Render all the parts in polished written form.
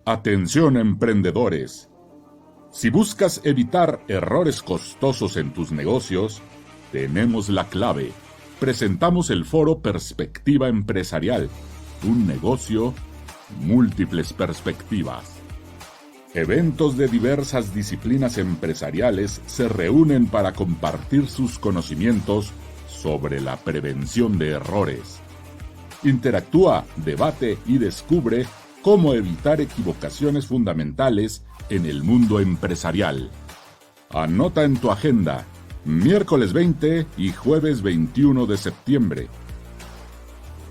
Atención emprendedores. Si buscas evitar errores costosos en tus negocios, tenemos la clave. Presentamos el foro Perspectiva Empresarial, un negocio, múltiples perspectivas. Eventos de diversas disciplinas empresariales se reúnen para compartir sus conocimientos sobre la prevención de errores. Interactúa, debate y descubre cómo evitar equivocaciones fundamentales en el mundo empresarial. Anota en tu agenda, miércoles 20 y jueves 21 de septiembre.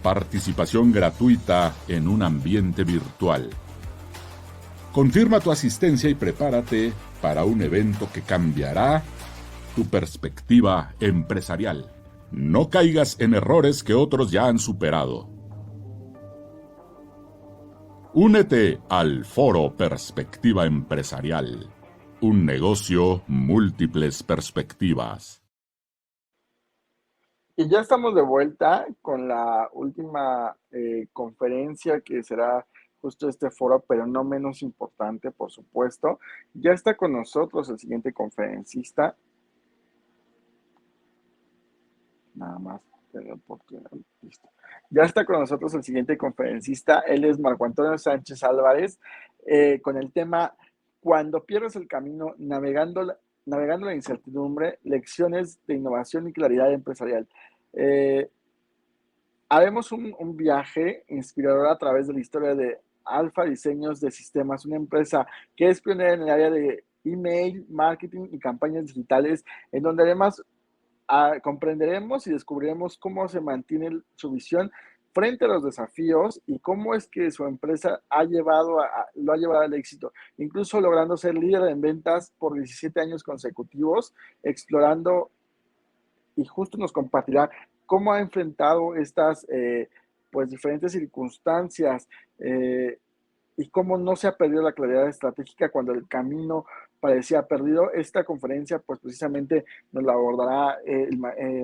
Participación gratuita en un ambiente virtual. Confirma tu asistencia y prepárate para un evento que cambiará tu perspectiva empresarial. No caigas en errores que otros ya han superado. Únete al foro Perspectiva Empresarial. Un negocio, múltiples perspectivas. Y ya estamos de vuelta con la última conferencia que será justo este foro, pero no menos importante, por supuesto. Ya está con nosotros el siguiente conferencista. Nada más tener oportunidad. Listo. Ya está con nosotros el siguiente conferencista. Él es Marco Antonio Sánchez Álvarez, con el tema Cuando pierdes el camino, navegando la incertidumbre, lecciones de innovación y claridad empresarial. Haremos un viaje inspirador a través de la historia de Alfa Diseños de Sistemas, una empresa que es pionera en el área de email, marketing y campañas digitales, en donde además comprenderemos y descubriremos cómo se mantiene su visión frente a los desafíos y cómo es que su empresa lo ha llevado al éxito, incluso logrando ser líder en ventas por 17 años consecutivos, explorando, y justo nos compartirá cómo ha enfrentado estas pues diferentes circunstancias y cómo no se ha perdido la claridad estratégica cuando el camino parecía perdido. Esta conferencia, pues precisamente nos la abordará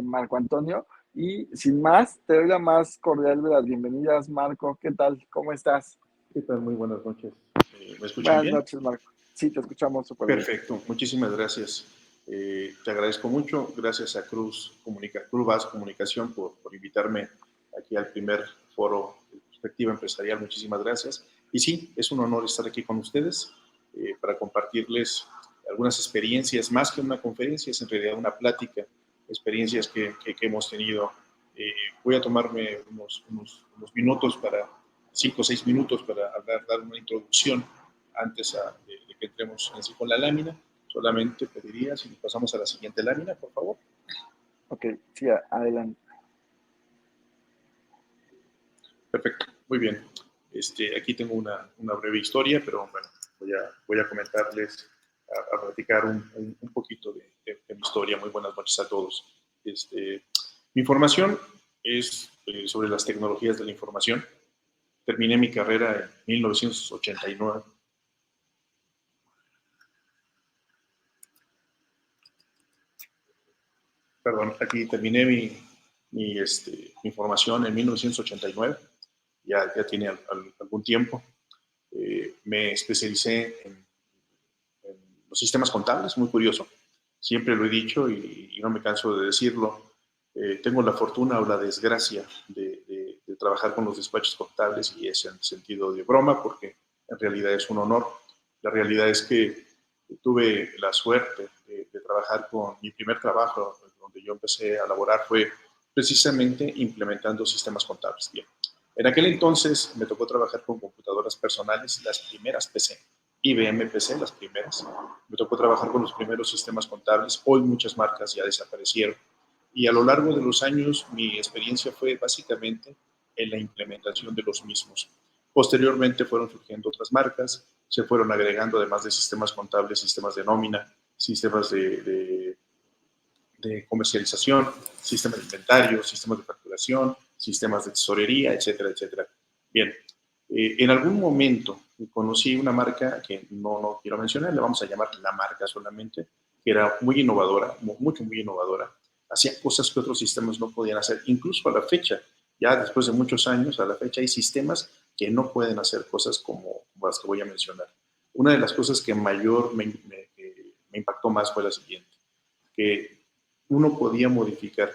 Marco Antonio. Y sin más, te doy la más cordial de las bienvenidas, Marco. ¿Qué tal? ¿Cómo estás? ¿Qué tal? Muy buenas noches. ¿Me escuchan Buenas bien? noches, Marco. Sí, te escuchamos súper bien. Perfecto, muchísimas gracias. Te agradezco mucho. Gracias a Cruz Bas Comunicación por invitarme aquí al primer foro de perspectiva empresarial. Muchísimas gracias. Y sí, es un honor estar aquí con ustedes para compartirles algunas experiencias, más que una conferencia, es en realidad una plática, experiencias que hemos tenido. Voy a tomarme unos minutos 5 o 6 minutos para dar una introducción antes de que entremos en sí con la lámina. Solamente pediría si nos pasamos a la siguiente lámina, por favor. Ok, sí, adelante. Perfecto, muy bien. Aquí tengo una breve historia, pero bueno, voy a comentarles, a platicar un poquito de mi historia. Muy buenas noches a todos. Mi formación es sobre las tecnologías de la información. Terminé mi carrera en 1989. Perdón, aquí terminé mi formación en 1989. Ya tiene algún tiempo. Me especialicé en los sistemas contables, muy curioso. Siempre lo he dicho y no me canso de decirlo. Tengo la fortuna o la desgracia de trabajar con los despachos contables, y es en sentido de broma, porque en realidad es un honor. La realidad es que tuve la suerte de trabajar con mi primer trabajo, donde yo empecé a laborar, fue precisamente implementando sistemas contables. Bien. En aquel entonces me tocó trabajar con computadoras personales, las primeras PC, IBM PC, las primeras. Me tocó trabajar con los primeros sistemas contables. Hoy muchas marcas ya desaparecieron. Y a lo largo de los años mi experiencia fue básicamente en la implementación de los mismos. Posteriormente fueron surgiendo otras marcas, se fueron agregando, además de sistemas contables, sistemas de nómina, sistemas de comercialización, sistemas de inventario, sistemas de facturación, sistemas de tesorería, etcétera, etcétera. Bien, en algún momento conocí una marca que no quiero mencionar, le vamos a llamar la marca solamente, que era muy innovadora, muy innovadora. Hacía cosas que otros sistemas no podían hacer, incluso a la fecha, ya después de muchos años, a la fecha hay sistemas que no pueden hacer cosas como las que voy a mencionar. Una de las cosas que mayor me impactó más fue la siguiente, que uno podía modificar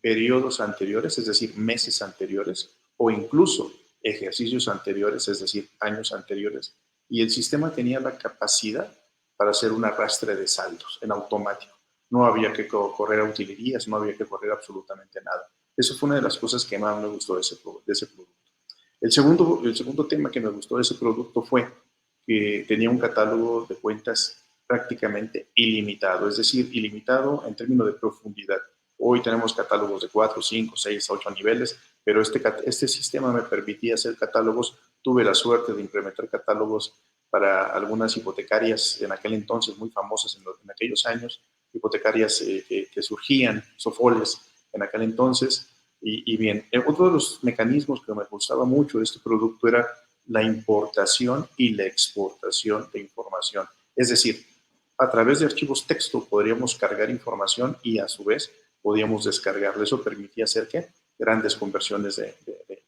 periodos anteriores, es decir, meses anteriores, o incluso ejercicios anteriores, es decir, años anteriores, y el sistema tenía la capacidad para hacer un arrastre de saldos en automático. No había que correr a utilerías, no había que correr absolutamente nada. Eso fue una de las cosas que más me gustó de ese producto. El segundo tema que me gustó de ese producto fue que tenía un catálogo de cuentas prácticamente ilimitado, es decir, ilimitado en términos de profundidad. Hoy tenemos catálogos de 4, 5, 6, 8 niveles, pero este sistema me permitía hacer catálogos. Tuve la suerte de implementar catálogos para algunas hipotecarias en aquel entonces muy famosas en aquellos años, hipotecarias que surgían, Sofoles, en aquel entonces. Y bien, otro de los mecanismos que me gustaba mucho de este producto era la importación y la exportación de información. Es decir, a través de archivos texto podríamos cargar información y a su vez podíamos descargarla. Eso permitía hacer ¿qué? Grandes conversiones de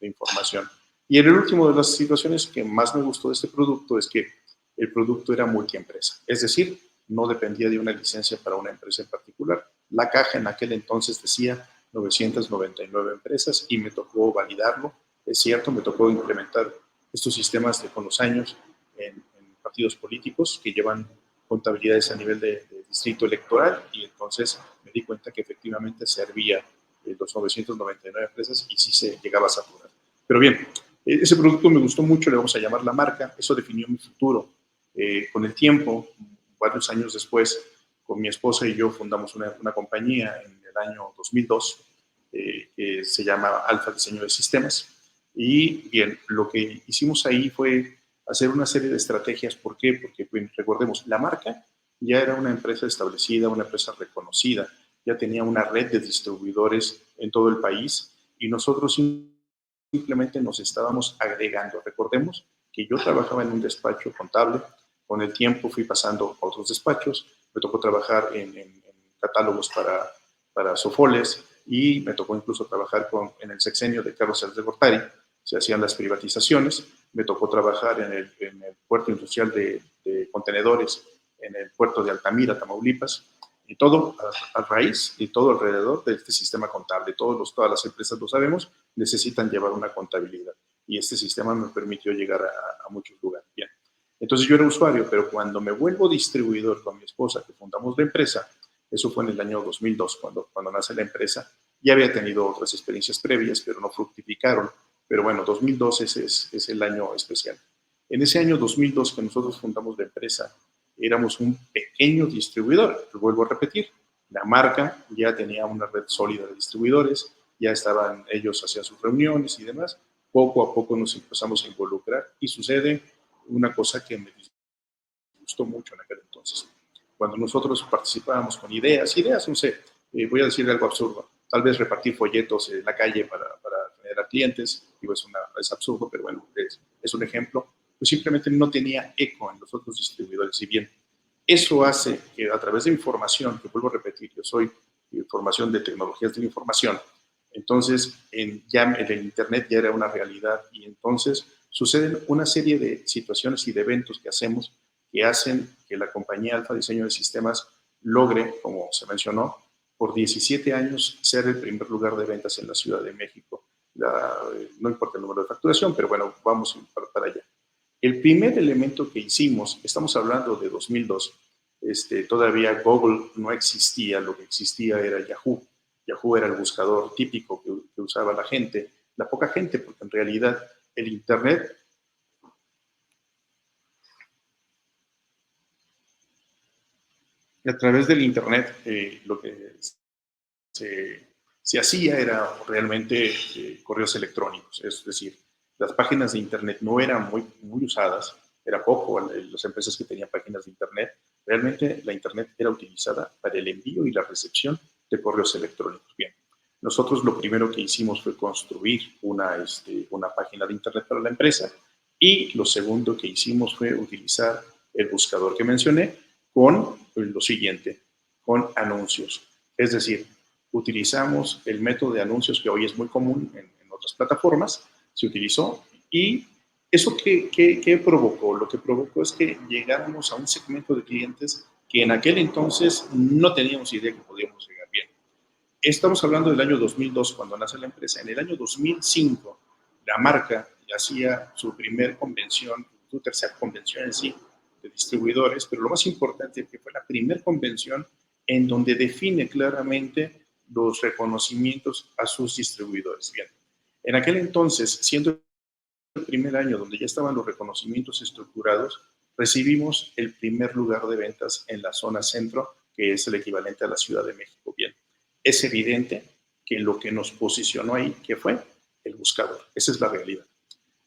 información. Y en el último de las situaciones que más me gustó de este producto es que el producto era multiempresa. Es decir, no dependía de una licencia para una empresa en particular. La caja en aquel entonces decía 999 empresas y me tocó validarlo. Es cierto, me tocó implementar estos sistemas con los años en partidos políticos que llevan contabilidades a nivel de distrito electoral y entonces me di cuenta que efectivamente servía los 999 empresas y sí se llegaba a saturar. Pero bien, ese producto me gustó mucho, le vamos a llamar la marca, eso definió mi futuro. Con el tiempo, varios años después, con mi esposa y yo fundamos una compañía en el año 2002 que se llama Alfa Diseño de Sistemas. Y bien, lo que hicimos ahí fue hacer una serie de estrategias. ¿Por qué? Porque pues, recordemos, la marca ya era una empresa establecida, una empresa reconocida, ya tenía una red de distribuidores en todo el país y nosotros simplemente nos estábamos agregando. Recordemos que yo trabajaba en un despacho contable, con el tiempo fui pasando a otros despachos, me tocó trabajar en catálogos para Sofoles y me tocó incluso trabajar en el sexenio de Carlos Salinas de Gortari, se hacían las privatizaciones, me tocó trabajar en el puerto industrial de contenedores, en el puerto de Altamira, Tamaulipas, y todo a raíz y todo alrededor de este sistema contable. Todas las empresas, lo sabemos, necesitan llevar una contabilidad y este sistema me permitió llegar a muchos lugares. Bien. Entonces yo era usuario, pero cuando me vuelvo distribuidor con mi esposa, que fundamos la empresa, eso fue en el año 2002, cuando nace la empresa, ya había tenido otras experiencias previas, pero no fructificaron. Pero bueno, 2002 es el año especial. En ese año 2002 que nosotros fundamos la empresa, éramos un pequeño distribuidor. Lo vuelvo a repetir, la marca ya tenía una red sólida de distribuidores, ya estaban, ellos hacían sus reuniones y demás. Poco a poco nos empezamos a involucrar y sucede una cosa que me gustó mucho en aquel entonces. Cuando nosotros participábamos con ideas, no sé, voy a decir algo absurdo, tal vez repartir folletos en la calle para generar clientes, digo, es absurdo, pero bueno, es un ejemplo, pues simplemente no tenía eco en los otros distribuidores. Si bien eso hace que a través de información, que vuelvo a repetir, yo soy formación de tecnologías de la información, entonces ya el Internet ya era una realidad y entonces suceden una serie de situaciones y de eventos que hacemos que hacen que la compañía Alfa Diseño de Sistemas logre, como se mencionó, por 17 años ser el primer lugar de ventas en la Ciudad de México. No importa el número de facturación, pero bueno, vamos para allá. El primer elemento que hicimos, estamos hablando de 2002, todavía Google no existía, lo que existía era Yahoo. Yahoo era el buscador típico que usaba la gente, la poca gente, porque en realidad el Internet a través del Internet lo que se hacía era realmente correos electrónicos, es decir, las páginas de Internet no eran muy usadas, era poco las empresas que tenían páginas de Internet, realmente la Internet era utilizada para el envío y la recepción de correos electrónicos. Bien, nosotros lo primero que hicimos fue construir una página de Internet para la empresa y lo segundo que hicimos fue utilizar el buscador que mencioné con lo siguiente, con anuncios. Es decir, utilizamos el método de anuncios que hoy es muy común en otras plataformas, se utilizó y ¿Eso qué provocó? Lo que provocó es que llegáramos a un segmento de clientes que en aquel entonces no teníamos idea que podíamos llegar bien. Estamos hablando del año 2002 cuando nace la empresa. En el año 2005 la marca hacía su primer convención, su tercera convención en sí de distribuidores, pero lo más importante es que fue la primera convención en donde define claramente los reconocimientos a sus distribuidores. Bien, en aquel entonces, siendo el primer año donde ya estaban los reconocimientos estructurados, recibimos el primer lugar de ventas en la zona centro, que es el equivalente a la Ciudad de México. Bien, es evidente que lo que nos posicionó ahí, ¿qué fue? El buscador. Esa es la realidad.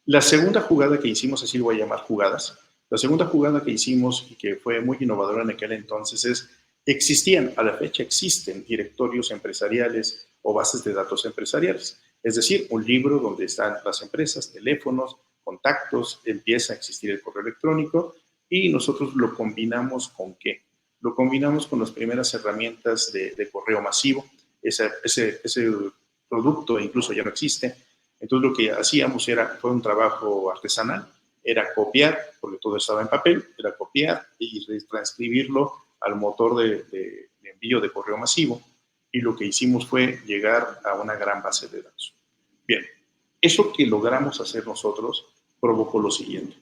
La segunda jugada que hicimos, así lo voy a llamar jugadas, la segunda jugada que hicimos y que fue muy innovadora en aquel entonces es, existían, a la fecha existen directorios empresariales o bases de datos empresariales, es decir, un libro donde están las empresas, teléfonos, contactos, empieza a existir el correo electrónico y nosotros lo combinamos ¿con qué? Lo combinamos con las primeras herramientas de correo masivo, ese producto incluso ya no existe. Entonces lo que hacíamos fue un trabajo artesanal, era copiar, porque todo estaba en papel, era copiar y transcribirlo al motor de envío de correo masivo, y lo que hicimos fue llegar a una gran base de datos. Bien, eso que logramos hacer nosotros provocó lo siguiente.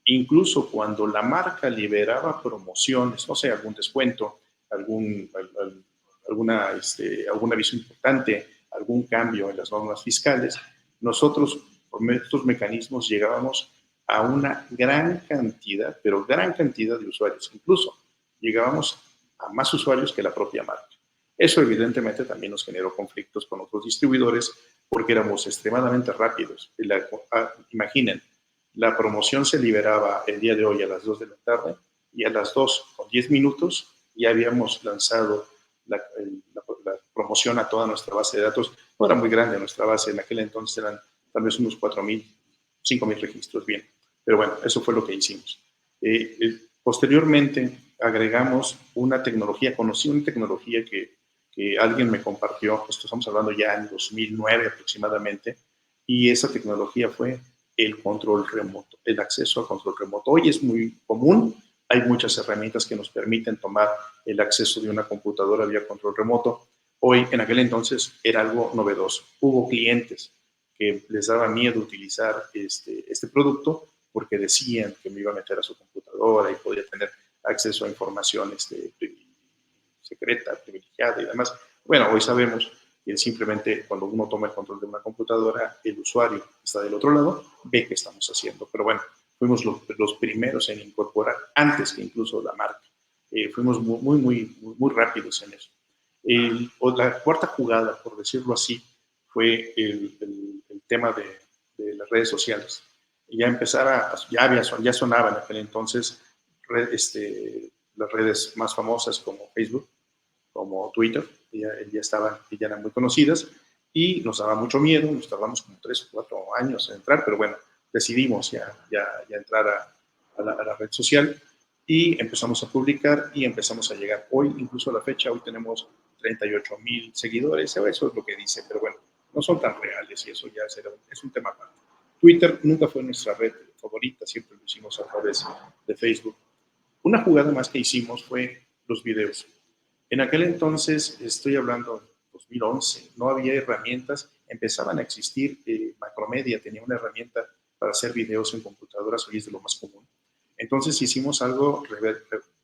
Incluso cuando la marca liberaba promociones, no sé, algún descuento, algún aviso importante, algún cambio en las normas fiscales, nosotros por estos mecanismos llegábamos a una gran cantidad, pero gran cantidad de usuarios. Incluso llegábamos a más usuarios que la propia marca. Eso evidentemente también nos generó conflictos con otros distribuidores porque éramos extremadamente rápidos. Imaginen, la promoción se liberaba el día de hoy a las 2 de la tarde y a las 2:10 ya habíamos lanzado la promoción a toda nuestra base de datos. No era muy grande nuestra base, en aquel entonces eran tal vez unos 4,000, 5,000 registros, bien. Pero bueno, eso fue lo que hicimos. Posteriormente agregamos una tecnología, conocí una tecnología que alguien me compartió, esto estamos hablando ya en 2009 aproximadamente, y esa tecnología fue el control remoto, el acceso a control remoto. Hoy es muy común, hay muchas herramientas que nos permiten tomar el acceso de una computadora vía control remoto. Hoy, en aquel entonces, era algo novedoso. Hubo clientes que les daba miedo utilizar este producto porque decían que me iba a meter a su computadora y podía tener acceso a información secreta, privilegiada y demás. Bueno, hoy sabemos que simplemente cuando uno toma el control de una computadora, el usuario está del otro lado, ve qué estamos haciendo. Pero bueno, fuimos los primeros en incorporar, antes que incluso la marca. Fuimos muy rápidos en eso. La cuarta jugada, por decirlo así, fue el tema de las redes sociales. Ya sonaban en aquel entonces las redes más famosas como Facebook, como Twitter, ya eran muy conocidas y nos daba mucho miedo, nos tardamos como 3 o 4 años en entrar, pero bueno, decidimos ya entrar a la red social y empezamos a publicar y empezamos a llegar. Hoy, incluso a la fecha, hoy tenemos 38,000 seguidores, eso es lo que dice, pero bueno, no son tan reales y eso ya es un tema aparte. Twitter nunca fue nuestra red favorita, siempre lo hicimos a través de Facebook. Una jugada más que hicimos fue los videos. En aquel entonces, estoy hablando de 2011, no había herramientas, empezaban a existir, Macromedia tenía una herramienta para hacer videos en computadoras, hoy es de lo más común. Entonces hicimos algo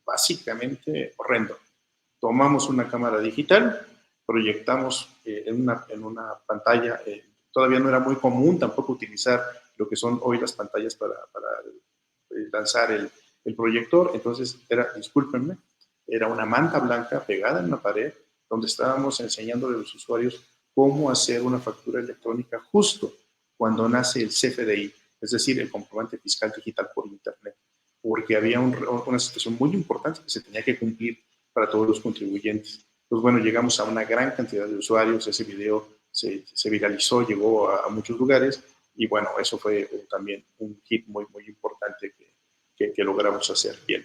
básicamente horrendo. Tomamos una cámara digital, proyectamos en una pantalla, todavía no era muy común tampoco utilizar lo que son hoy las pantallas para lanzar el proyector, entonces discúlpenme, era una manta blanca pegada en una pared donde estábamos enseñándole a los usuarios cómo hacer una factura electrónica justo cuando nace el CFDI, es decir, el comprobante fiscal digital por Internet, porque había una situación muy importante que se tenía que cumplir para todos los contribuyentes. Pues bueno, llegamos a una gran cantidad de usuarios, ese video se viralizó, llegó a muchos lugares y bueno, eso fue también un hit muy importante que logramos hacer bien.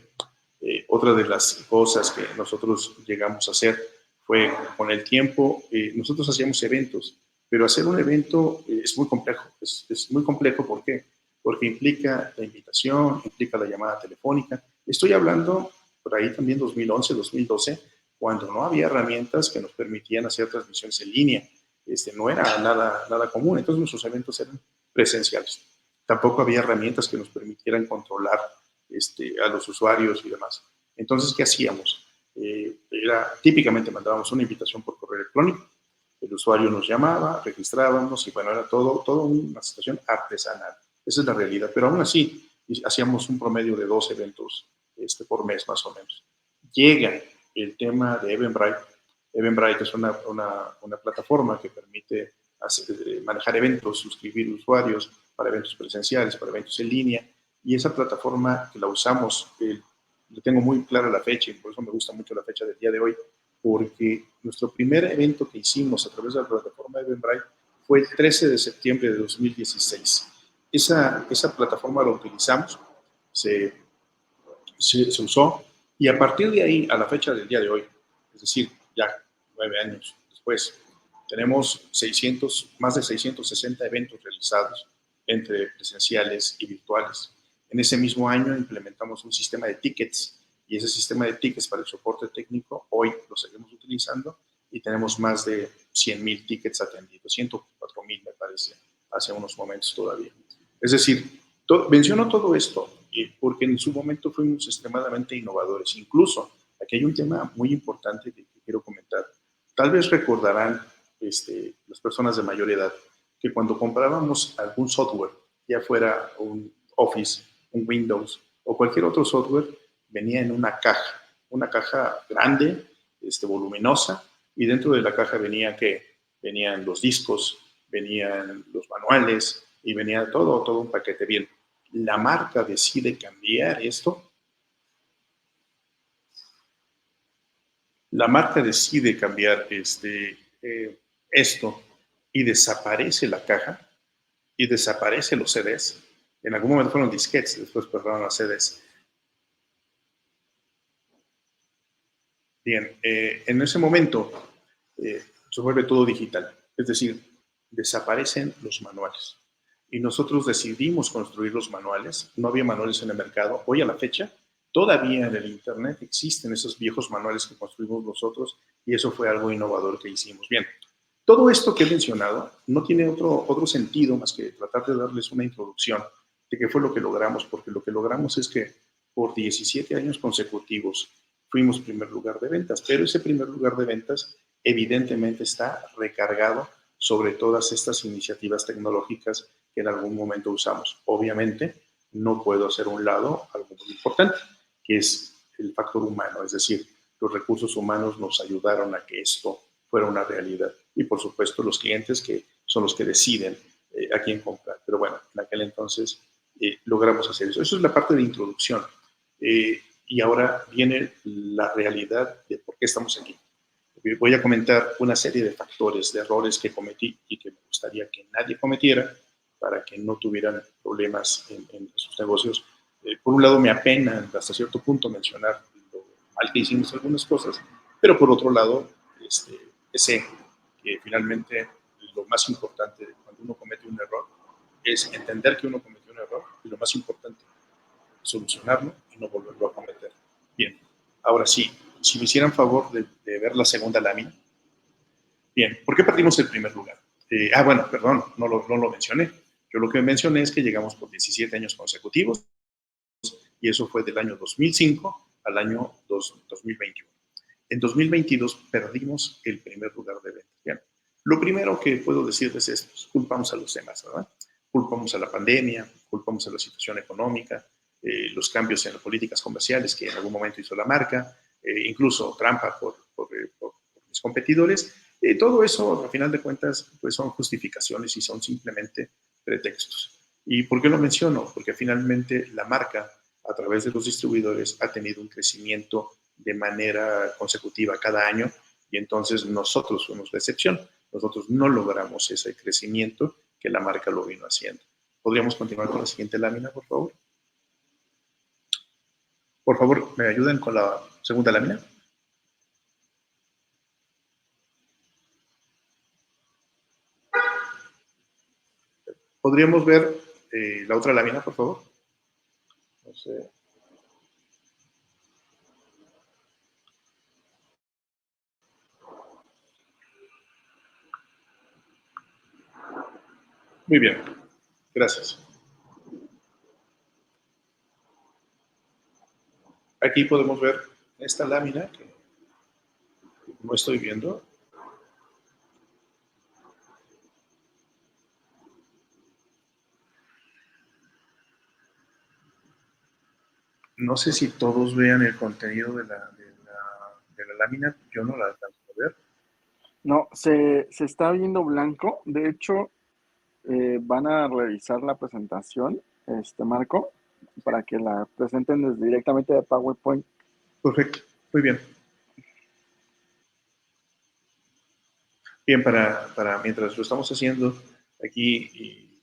Otra de las cosas que nosotros llegamos a hacer fue con el tiempo, nosotros hacíamos eventos, pero hacer un evento es muy complejo. Es muy complejo, ¿por qué? Porque porque implica la invitación, implica la llamada telefónica. Estoy hablando por ahí también 2011, 2012, cuando no había herramientas que nos permitían hacer transmisiones en línea. No era nada común, entonces nuestros eventos eran presenciales. Tampoco había herramientas que nos permitieran controlar a los usuarios y demás. Entonces, ¿qué hacíamos? Típicamente mandábamos una invitación por correo electrónico, el usuario nos llamaba, registrábamos y bueno, era todo una situación artesanal. Esa es la realidad, pero aún así hacíamos un promedio de 2 eventos por mes más o menos. Llega el tema de Eventbrite. Eventbrite es una plataforma que permite manejar eventos, suscribir usuarios para eventos presenciales, para eventos en línea, y esa plataforma que la usamos, le tengo muy clara la fecha y por eso me gusta mucho la fecha del día de hoy, porque nuestro primer evento que hicimos a través de la plataforma Eventbrite fue el 13 de septiembre de 2016. Esa plataforma la utilizamos, se usó, y a partir de ahí, a la fecha del día de hoy, es decir, ya 9 años después, tenemos más de 660 eventos realizados entre presenciales y virtuales. En ese mismo año implementamos un sistema de tickets, y ese sistema de tickets para el soporte técnico hoy lo seguimos utilizando y tenemos más de 100,000 tickets atendidos, 104,000 me parece, hace unos momentos todavía. Es decir, menciono todo esto porque en su momento fuimos extremadamente innovadores. Incluso, aquí hay un tema muy importante que quiero comentar. Tal vez recordarán las personas de mayor edad que cuando comprábamos algún software, ya fuera un Office, un Windows o cualquier otro software, venía en una caja grande, voluminosa, y dentro de la caja venían los discos, venían los manuales y venía todo un paquete. Bien, la marca decide cambiar esto. La marca decide cambiar esto y desaparece la caja y desaparece los CDs. En algún momento fueron disquetes, después pasaron a CDs. Bien, en ese momento se vuelve todo digital, es decir, desaparecen los manuales. Y nosotros decidimos construir los manuales. No había manuales en el mercado. Hoy a la fecha, todavía en el Internet existen esos viejos manuales que construimos nosotros y eso fue algo innovador que hicimos. Bien, todo esto que he mencionado no tiene otro sentido más que tratar de darles una introducción de qué fue lo que logramos, porque lo que logramos es que por 17 años consecutivos fuimos primer lugar de ventas, pero ese primer lugar de ventas evidentemente está recargado sobre todas estas iniciativas tecnológicas que en algún momento usamos. Obviamente, no puedo hacer a un lado algo muy importante, que es el factor humano, es decir, los recursos humanos nos ayudaron a que esto fuera una realidad. Y por supuesto, los clientes que son los que deciden a quién comprar. Pero bueno, en aquel entonces logramos hacer eso. Eso es la parte de introducción. Y ahora viene la realidad de por qué estamos aquí. Voy a comentar una serie de factores, de errores que cometí y que me gustaría que nadie cometiera para que no tuvieran problemas en sus negocios. Por un lado, me apena hasta cierto punto mencionar lo mal que hicimos algunas cosas, pero por otro lado, sé que finalmente lo más importante cuando uno comete un error es entender que uno cometió un error y lo más importante, solucionarlo y no volverlo a cometer. Bien, ahora sí, si me hicieran favor de ver la segunda lámina. Bien, ¿por qué perdimos el primer lugar? Bueno, perdón, no lo mencioné. Yo lo que mencioné es que llegamos por 17 años consecutivos y eso fue del año 2005 al año 2021. En 2022 perdimos el primer lugar de ventas. Bien, lo primero que puedo decirles es, pues, culpamos a los demás, ¿verdad? Culpamos a la pandemia, culpamos a la situación económica, los cambios en las políticas comerciales que en algún momento hizo la marca, incluso trampa por mis competidores. Todo eso, a final de cuentas, pues son justificaciones y son simplemente pretextos. ¿Y por qué lo menciono? Porque finalmente la marca, a través de los distribuidores, ha tenido un crecimiento de manera consecutiva cada año y entonces nosotros fuimos la excepción. Nosotros no logramos ese crecimiento que la marca lo vino haciendo. ¿Podríamos continuar con la siguiente lámina, por favor? Por favor, ¿me ayudan con la segunda lámina? Podríamos ver la otra lámina, por favor. No sé. Muy bien, gracias. Aquí podemos ver esta lámina que no estoy viendo. No sé si todos vean el contenido de la lámina, yo no la alcanzo a ver. No, se está viendo blanco. De hecho, van a revisar la presentación, Marco, para que la presenten directamente de PowerPoint. Perfecto, muy bien. Bien, mientras lo estamos haciendo, aquí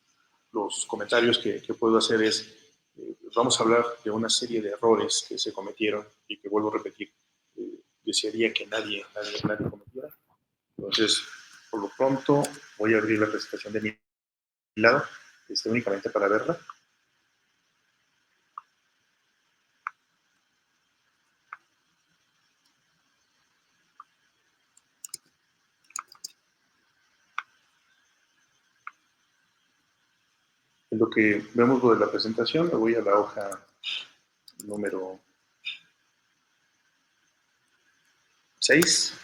los comentarios que puedo hacer es, vamos a hablar de una serie de errores que se cometieron y que vuelvo a repetir, desearía que nadie cometiera. Entonces, por lo pronto, voy a abrir la presentación de mi lado, únicamente para verla. En lo que vemos lo de la presentación, me voy a la hoja número 6.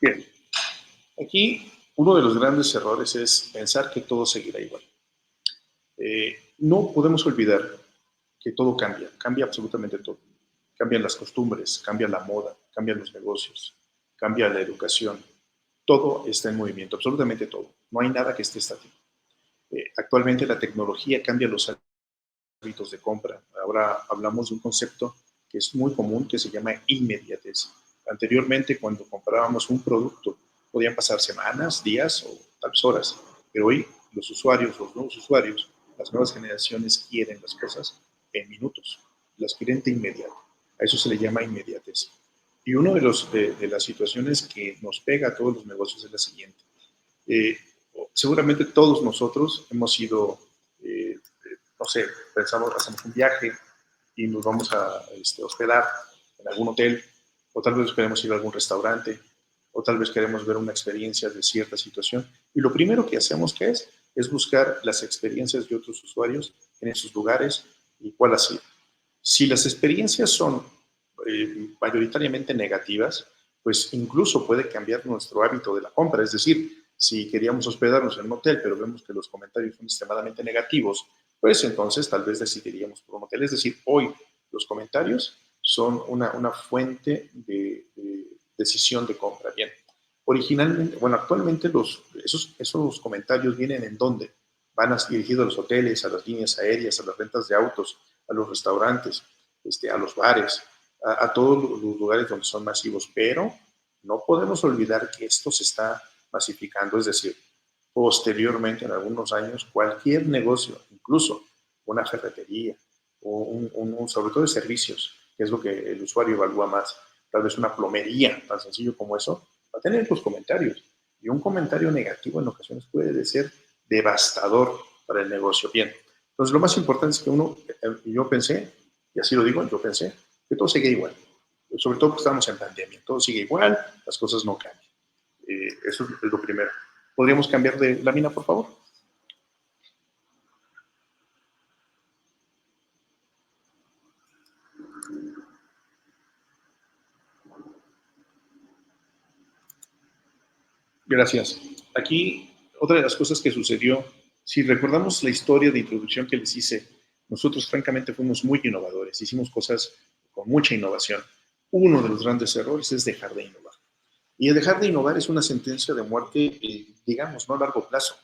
Bien, aquí uno de los grandes errores es pensar que todo seguirá igual. No podemos olvidar que todo cambia absolutamente todo. Cambian las costumbres, cambia la moda, cambian los negocios, cambia la educación. Todo está en movimiento, absolutamente todo. No hay nada que esté estático. Actualmente la tecnología cambia los hábitos de compra. Ahora hablamos de un concepto que es muy común que se llama inmediatez. Anteriormente, cuando comprábamos un producto, podían pasar semanas, días o tal vez horas, pero hoy los usuarios, los nuevos usuarios, las nuevas generaciones quieren las cosas en minutos, las quieren de inmediato. A eso se le llama inmediatez. Y una de las situaciones que nos pega a todos los negocios es la siguiente. Eh, Seguramente todos nosotros hemos ido, no sé, hacemos un viaje y nos vamos a hospedar en algún hotel, o tal vez queremos ir a algún restaurante, o tal vez queremos ver una experiencia de cierta situación. Y lo primero que hacemos, ¿qué es? Es buscar las experiencias de otros usuarios en esos lugares y cuál ha sido. Si las experiencias son mayoritariamente negativas, pues incluso puede cambiar nuestro hábito de la compra. Es decir, si queríamos hospedarnos en un hotel, pero vemos que los comentarios son extremadamente negativos, pues entonces tal vez decidiríamos por un hotel. Es decir, hoy los comentarios son una fuente de decisión de compra. Bien, originalmente, bueno, actualmente esos comentarios vienen en dónde? Van dirigidos a los hoteles, a las líneas aéreas, a las rentas de autos, a los restaurantes, a los bares, a todos los lugares donde son masivos, pero no podemos olvidar que esto se está masificando, es decir, posteriormente, en algunos años, cualquier negocio, incluso una ferretería o sobre todo de servicios, que es lo que el usuario evalúa más, tal vez una plomería, tan sencillo como eso, va a tener los comentarios. Y un comentario negativo en ocasiones puede ser devastador para el negocio. Bien, entonces lo más importante es que yo pensé, y así lo digo, yo pensé que todo sigue igual. Sobre todo porque estamos en pandemia, todo sigue igual, las cosas no cambian. Eso es lo primero. ¿Podríamos cambiar de lámina, por favor? Gracias. Aquí, otra de las cosas que sucedió, si recordamos la historia de introducción que les hice, nosotros francamente fuimos muy innovadores, hicimos cosas con mucha innovación. Uno de los grandes errores es dejar de innovar. Y el dejar de innovar es una sentencia de muerte, digamos, no a largo plazo.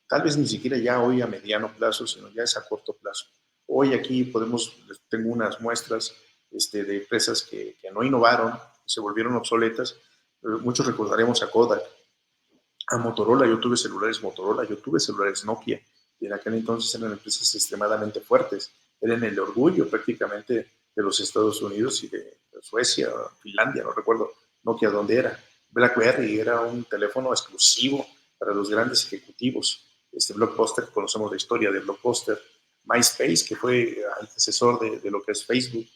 Tal vez ni siquiera ya hoy a mediano plazo, sino ya es a corto plazo. Hoy aquí tengo unas muestras de empresas que no innovaron, se volvieron obsoletas. Muchos recordaremos a Kodak. a Motorola. Yo tuve celulares Motorola, yo tuve celulares Nokia, y en aquel entonces eran empresas extremadamente fuertes. Eran el orgullo prácticamente de los Estados Unidos y de Suecia, Finlandia, no recuerdo Nokia dónde era. BlackBerry era un teléfono exclusivo para los grandes ejecutivos. Blockbuster, conocemos la historia de Blockbuster. MySpace, que fue antecesor de lo que es Facebook.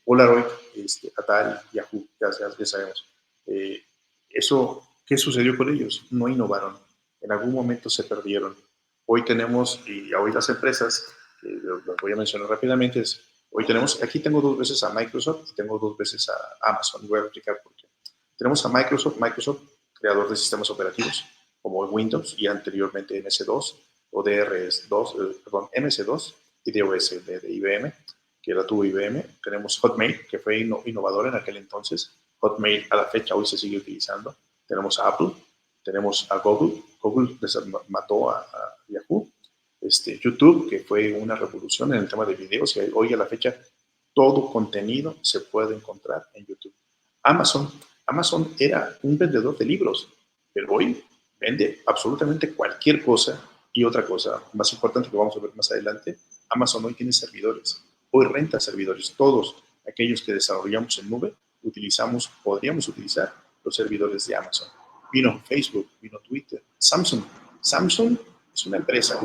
Polaroid, Atari, Yahoo, ya sabemos. Eso, ¿qué sucedió con ellos? No innovaron. En algún momento se perdieron. Hoy tenemos, y hoy las empresas, lo voy a mencionar rápidamente, hoy tenemos, aquí tengo 2 veces a Microsoft y tengo 2 veces a Amazon. Voy a explicar por qué. Tenemos a Microsoft, creador de sistemas operativos, como Windows y anteriormente MS2 o DRS2, MS2 y DOS de IBM, que la tuvo IBM. Tenemos Hotmail, que fue innovador en aquel entonces. Hotmail a la fecha hoy se sigue utilizando. Tenemos a Apple, tenemos a Google. Google mató a Yahoo. YouTube, que fue una revolución en el tema de videos, y hoy a la fecha todo contenido se puede encontrar en YouTube. Amazon era un vendedor de libros, pero hoy vende absolutamente cualquier cosa. Y otra cosa más importante que vamos a ver más adelante, Amazon hoy tiene servidores, hoy renta servidores. Todos aquellos que desarrollamos en nube podríamos utilizar los servidores de Amazon. Vino Facebook, vino Twitter, Samsung es una empresa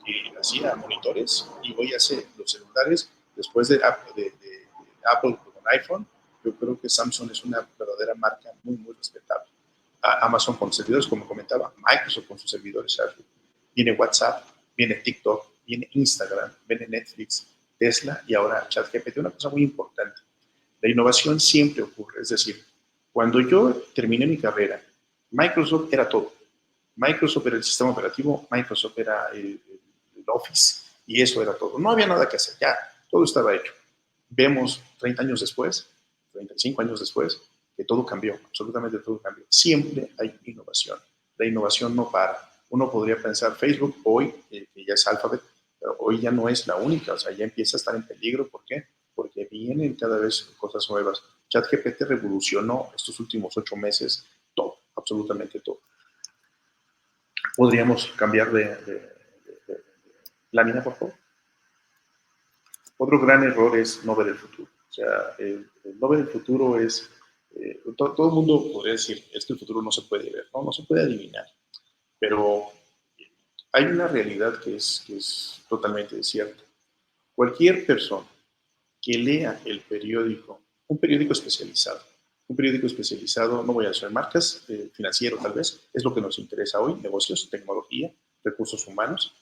que hacía monitores y hoy hace los celulares. Después de Apple con iPhone, yo creo que Samsung es una verdadera marca muy, muy respetable. Amazon con servidores, como comentaba, Microsoft con sus servidores Azure. Viene WhatsApp, viene TikTok, viene Instagram, viene Netflix, Tesla y ahora ChatGPT. Una cosa muy importante, la innovación siempre ocurre. Es decir, cuando yo terminé mi carrera, Microsoft era todo. Microsoft era el sistema operativo, Microsoft era el Office, y eso era todo. No había nada que hacer, ya, todo estaba hecho. Vemos 30 años después, 35 años después, que todo cambió, absolutamente todo cambió. Siempre hay innovación. La innovación no para. Uno podría pensar Facebook hoy, que ya es Alphabet, pero hoy ya no es la única, o sea, ya empieza a estar en peligro. ¿Por qué? Porque vienen cada vez cosas nuevas. ChatGPT revolucionó estos últimos 8 meses todo, absolutamente todo. Podríamos cambiar de lámina, por favor. Otro gran error es no ver el futuro. O sea, el no ver el futuro es, todo el mundo podría decir, es que el futuro no se puede ver, no se puede adivinar, pero hay una realidad que es totalmente cierta. Cualquier persona que lea el periódico, un periódico especializado, no voy a hacer marcas, financiero tal vez, es lo que nos interesa hoy, negocios, tecnología, recursos humanos.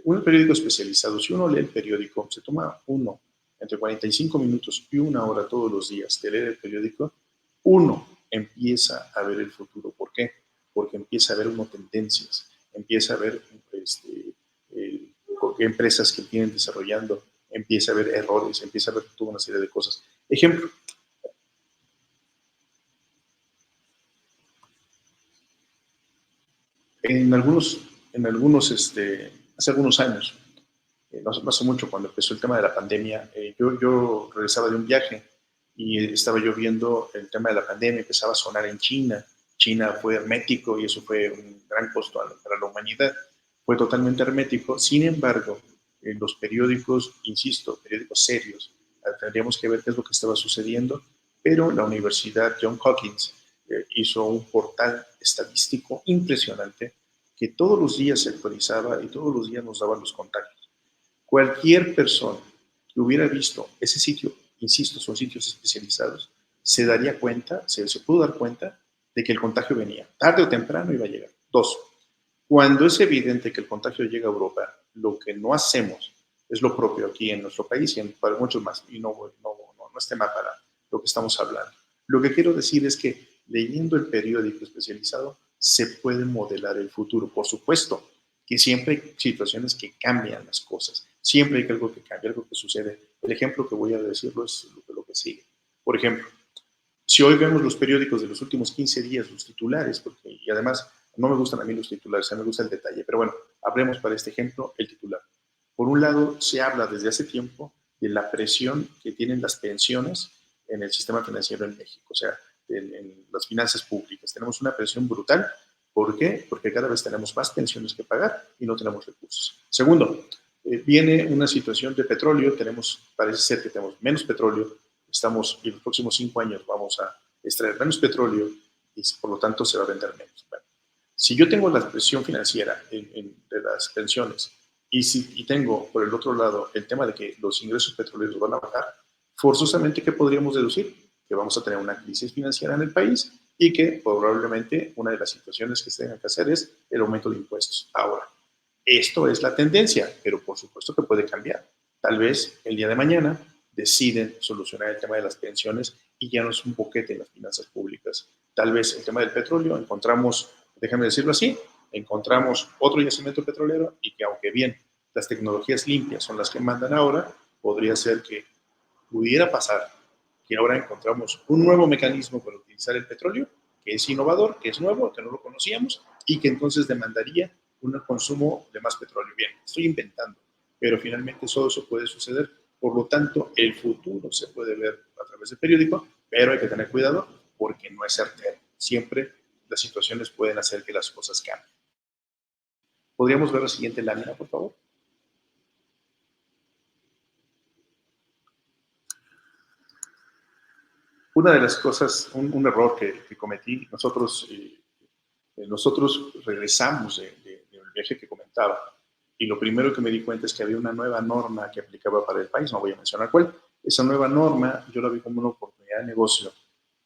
Un periódico especializado, si uno lee el periódico, se toma entre 45 minutos y 1 hora todos los días de leer el periódico, uno empieza a ver el futuro. ¿Por qué? Porque empieza a ver tendencias, empieza a ver empresas que vienen desarrollando, empieza a ver errores, empieza a ver toda una serie de cosas. Ejemplo, hace algunos años, no hace mucho, cuando empezó el tema de la pandemia, yo regresaba de un viaje y estaba yo viendo el tema de la pandemia, empezaba a sonar en China. China fue hermético y eso fue un gran costo para la humanidad. Fue totalmente hermético. Sin embargo, en los periódicos, insisto, periódicos serios, tendríamos que ver qué es lo que estaba sucediendo, pero la Universidad Johns Hopkins hizo un portal estadístico impresionante que todos los días se actualizaba y todos los días nos daban los contagios. Cualquier persona que hubiera visto ese sitio, insisto, son sitios especializados, se daría cuenta, se pudo dar cuenta de que el contagio venía. Tarde o temprano iba a llegar. 2. Cuando es evidente que el contagio llega a Europa, lo que no hacemos es lo propio aquí en nuestro país y para muchos más. Y no es tema para lo que estamos hablando. Lo que quiero decir es que leyendo el periódico especializado se puede modelar el futuro. Por supuesto que siempre hay situaciones que cambian las cosas. Siempre hay algo que cambia, algo que sucede. El ejemplo que voy a decirlo es lo que sigue. Por ejemplo, si hoy vemos los periódicos de los últimos 15 días, los titulares, y además no me gustan a mí los titulares, a mí me gusta el detalle, pero bueno, hablemos para este ejemplo el titular. Por un lado, se habla desde hace tiempo de la presión que tienen las pensiones en el sistema financiero en México, o sea, en las finanzas públicas. Tenemos una presión brutal ¿Por qué? Porque cada vez tenemos más pensiones que pagar y no tenemos recursos. Segundo, viene una situación de petróleo, parece ser que tenemos menos petróleo, y en los próximos 5 años vamos a extraer menos petróleo y por lo tanto se va a vender menos. Bueno, si yo tengo la presión financiera de las pensiones y tengo por el otro lado el tema de que los ingresos petroleros van a bajar, forzosamente, ¿qué podríamos deducir? Que vamos a tener una crisis financiera en el país y que probablemente una de las situaciones que se tengan que hacer es el aumento de impuestos. Ahora, esto es la tendencia, pero por supuesto que puede cambiar. Tal vez el día de mañana deciden solucionar el tema de las pensiones y ya no es un boquete en las finanzas públicas. Tal vez el tema del petróleo, déjame decirlo así, encontramos otro yacimiento petrolero y que aunque bien las tecnologías limpias son las que mandan ahora, podría ser que pudiera pasar que ahora encontramos un nuevo mecanismo para utilizar el petróleo, que es innovador, que es nuevo, que no lo conocíamos y que entonces demandaría un consumo de más petróleo. Bien, estoy inventando, pero finalmente todo eso puede suceder. Por lo tanto, el futuro se puede ver a través del periódico, pero hay que tener cuidado porque no es certero. Siempre las situaciones pueden hacer que las cosas cambien. ¿Podríamos ver la siguiente lámina, por favor? Una de las cosas, un error que cometí, nosotros regresamos del viaje que comentaba y lo primero que me di cuenta es que había una nueva norma que aplicaba para el país, no voy a mencionar cuál. Esa nueva norma yo la vi como una oportunidad de negocio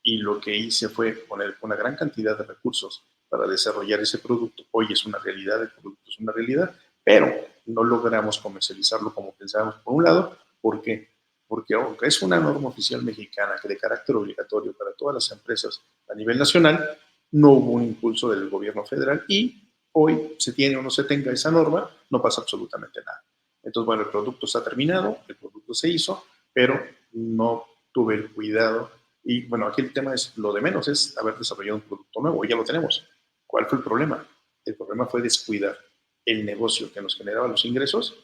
y lo que hice fue poner una gran cantidad de recursos para desarrollar ese producto. Hoy es una realidad, el producto es una realidad, pero no logramos comercializarlo como pensábamos por un lado. ¿Por qué? Porque aunque es una norma oficial mexicana que de carácter obligatorio para todas las empresas a nivel nacional, no hubo un impulso del gobierno federal y hoy se tiene o no se tenga esa norma, no pasa absolutamente nada. Entonces, bueno, el producto está terminado, el producto se hizo, pero no tuve el cuidado. Y bueno, aquí el tema es, lo de menos es haber desarrollado un producto nuevo, ya lo tenemos. ¿Cuál fue el problema? El problema fue descuidar el negocio que nos generaba los ingresos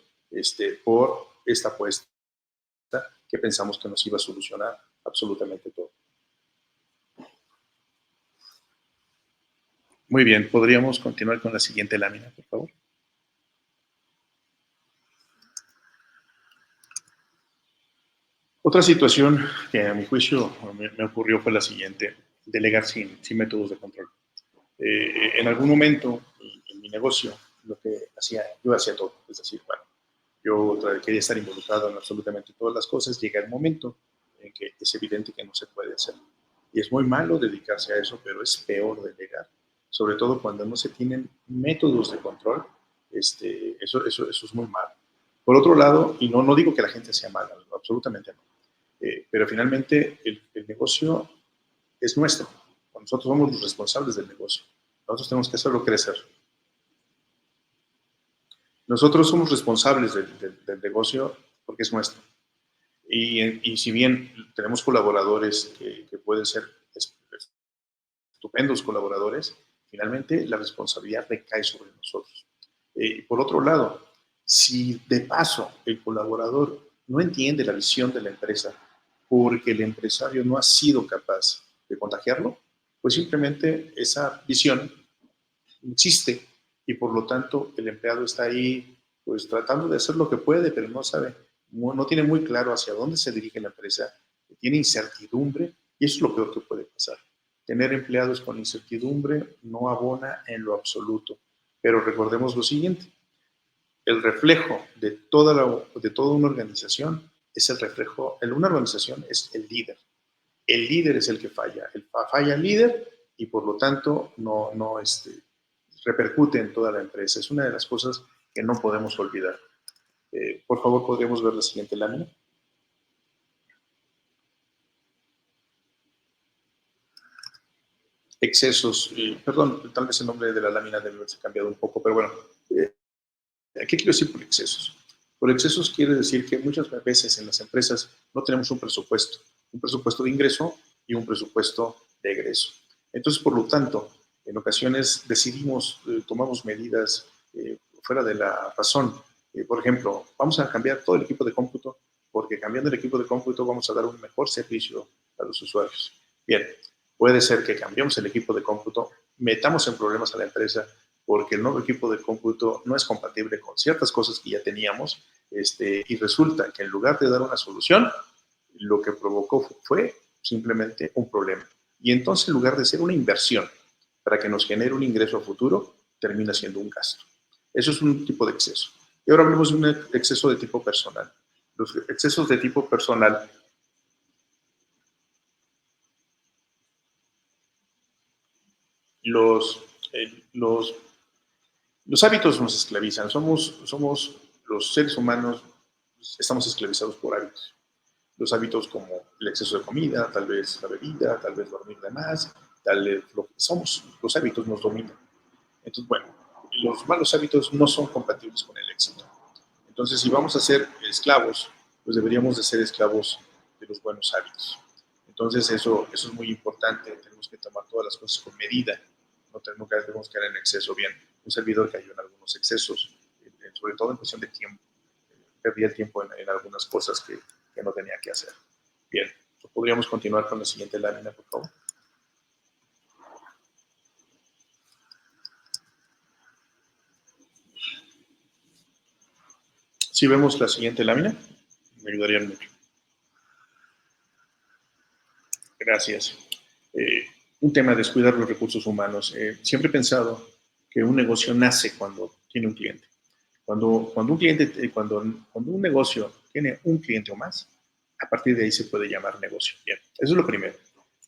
por esta apuesta que pensamos que nos iba a solucionar absolutamente todo. Muy bien, podríamos continuar con la siguiente lámina, por favor. Otra situación que a mi juicio me ocurrió fue la siguiente: delegar sin métodos de control. En algún momento en mi negocio, yo hacía todo, es decir, bueno, yo quería estar involucrado en absolutamente todas las cosas. Llega el momento en que es evidente que no se puede hacer. Y es muy malo dedicarse a eso, pero es peor delegar, sobre todo cuando no se tienen métodos de control. Eso es muy malo. Por otro lado, y no digo que la gente sea mala, absolutamente no, pero finalmente el negocio es nuestro. Nosotros somos los responsables del negocio. Nosotros tenemos que hacerlo crecer. Nosotros somos responsables del negocio porque es nuestro. Y si bien tenemos colaboradores que pueden ser estupendos colaboradores, finalmente la responsabilidad recae sobre nosotros. Por otro lado, si de paso el colaborador no entiende la visión de la empresa porque el empresario no ha sido capaz de contagiarlo, pues simplemente esa visión no existe y por lo tanto el empleado está ahí pues tratando de hacer lo que puede, pero no tiene muy claro hacia dónde se dirige la empresa, tiene incertidumbre y eso es lo peor que puede pasar. Tener empleados con incertidumbre no abona en lo absoluto, pero recordemos lo siguiente: el reflejo de toda una organización es el reflejo, en una organización es el líder. El líder es el que falla. Falla el líder y por lo tanto no repercute en toda la empresa. Es una de las cosas que no podemos olvidar. Por favor, podríamos ver la siguiente lámina. Excesos. Perdón, tal vez el nombre de la lámina debe haberse cambiado un poco, pero bueno. ¿Qué quiero decir por excesos? Por excesos quiere decir que muchas veces en las empresas no tenemos un presupuesto de ingreso y un presupuesto de egreso. Entonces, por lo tanto, en ocasiones tomamos medidas fuera de la razón. Por ejemplo, vamos a cambiar todo el equipo de cómputo porque cambiando el equipo de cómputo vamos a dar un mejor servicio a los usuarios. Bien, puede ser que cambiemos el equipo de cómputo, metamos en problemas a la empresa porque el nuevo equipo de cómputo no es compatible con ciertas cosas que ya teníamos, y resulta que en lugar de dar una solución, lo que provocó fue simplemente un problema. Y entonces, en lugar de ser una inversión para que nos genere un ingreso a futuro, termina siendo un gasto. Eso es un tipo de exceso. Y ahora hablemos de un exceso de tipo personal. Los excesos de tipo personal los, los hábitos nos esclavizan. Somos los seres humanos, estamos esclavizados por hábitos. Los hábitos como el exceso de comida, tal vez la bebida, tal vez dormir de más, tal vez lo que somos, los hábitos nos dominan. Entonces, bueno, los malos hábitos no son compatibles con el éxito. Entonces, si vamos a ser esclavos, pues deberíamos de ser esclavos de los buenos hábitos. Entonces, eso es muy importante. Tenemos que tomar todas las cosas con medida. No debemos caer en exceso. Bien, un servidor cayó en algunos excesos, sobre todo en cuestión de tiempo. Perdí el tiempo en algunas cosas que no tenía que hacer. Bien, podríamos continuar con la siguiente lámina, por favor. Si vemos la siguiente lámina, me ayudaría mucho. Gracias. Un tema, descuidar los recursos humanos. Siempre he pensado que un negocio nace cuando tiene un cliente. Cuando un negocio tiene un cliente o más, a partir de ahí se puede llamar negocio. Bien, eso es lo primero.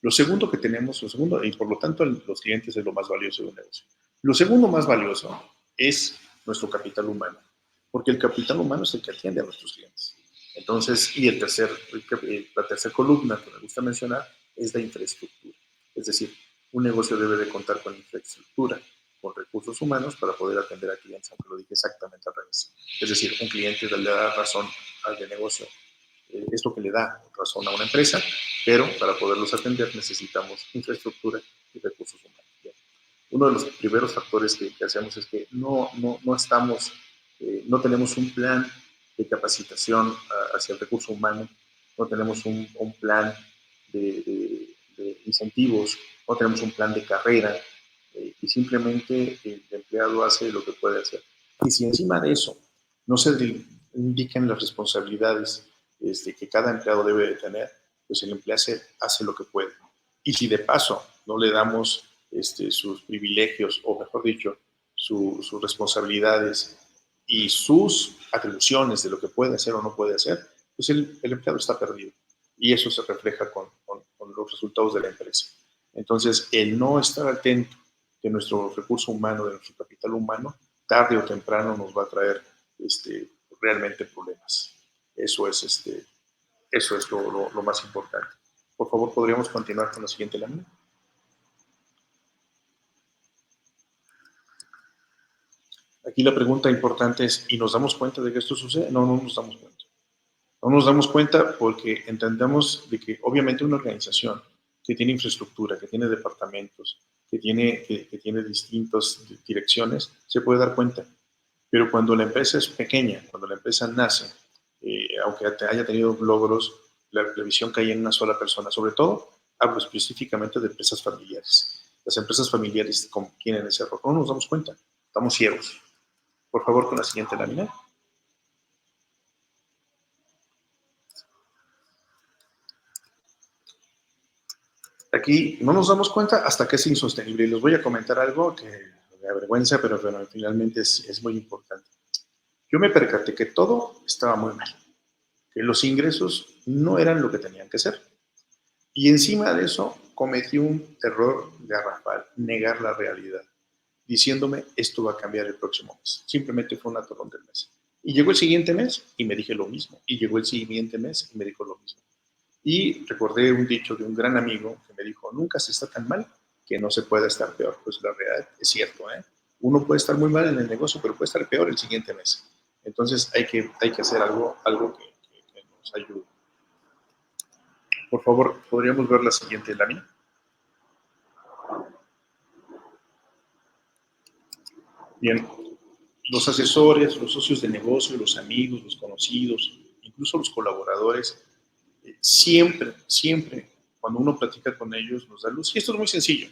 Lo segundo que tenemos, y por lo tanto los clientes es lo más valioso de un negocio. Lo segundo más valioso es nuestro capital humano, porque el capital humano es el que atiende a nuestros clientes. Entonces, y la tercera columna que me gusta mencionar es la infraestructura. Es decir, un negocio debe de contar con infraestructura, con recursos humanos para poder atender a clientes, aunque lo dije exactamente al revés. Es decir, un cliente le da razón al de negocio, es lo que le da razón a una empresa, pero para poderlos atender necesitamos infraestructura y recursos humanos. Bien. Uno de los primeros factores que hacemos es que no tenemos un plan de capacitación hacia el recurso humano, no tenemos un plan de incentivos, no tenemos un plan de carrera, y simplemente el empleado hace lo que puede hacer. Y si encima de eso no se indican las responsabilidades que cada empleado debe de tener, pues el empleado hace lo que puede. Y si de paso no le damos sus privilegios, o mejor dicho, sus responsabilidades y sus atribuciones de lo que puede hacer o no puede hacer, pues el empleado está perdido. Y eso se refleja con los resultados de la empresa. Entonces, el no estar atento de nuestro recurso humano, de nuestro capital humano, tarde o temprano nos va a traer realmente problemas. Eso es lo más importante. Por favor, ¿podríamos continuar con la siguiente lámina? Aquí la pregunta importante es, ¿y nos damos cuenta de que esto sucede? No, no nos damos cuenta. No nos damos cuenta porque entendemos de que obviamente una organización que tiene infraestructura, que tiene departamentos, que tiene distintas direcciones, se puede dar cuenta. Pero cuando la empresa es pequeña, cuando la empresa nace, aunque haya tenido logros, la visión cae en una sola persona. Sobre todo, hablo específicamente de empresas familiares. Las empresas familiares tienen ese error. No nos damos cuenta, estamos ciegos. Por favor, con la siguiente lámina. Aquí no nos damos cuenta hasta que es insostenible. Y les voy a comentar algo que me avergüenza, pero bueno, finalmente es muy importante. Yo me percaté que todo estaba muy mal, que los ingresos no eran lo que tenían que ser. Y encima de eso cometí un error garrafal, negar la realidad, diciéndome esto va a cambiar el próximo mes. Simplemente fue un atorón del mes. Y llegó el siguiente mes y me dije lo mismo. Y llegó el siguiente mes y me dijo lo mismo. Y recordé un dicho de un gran amigo que me dijo, nunca se está tan mal que no se pueda estar peor. Pues la realidad es cierto, ¿eh? Uno puede estar muy mal en el negocio, pero puede estar peor el siguiente mes. Entonces hay que hacer algo que nos ayude. Por favor, ¿podríamos ver la siguiente lámina? Bien, los asesores, los socios de negocio, los amigos, los conocidos, incluso los colaboradores, siempre, cuando uno platica con ellos, nos da luz. Y esto es muy sencillo.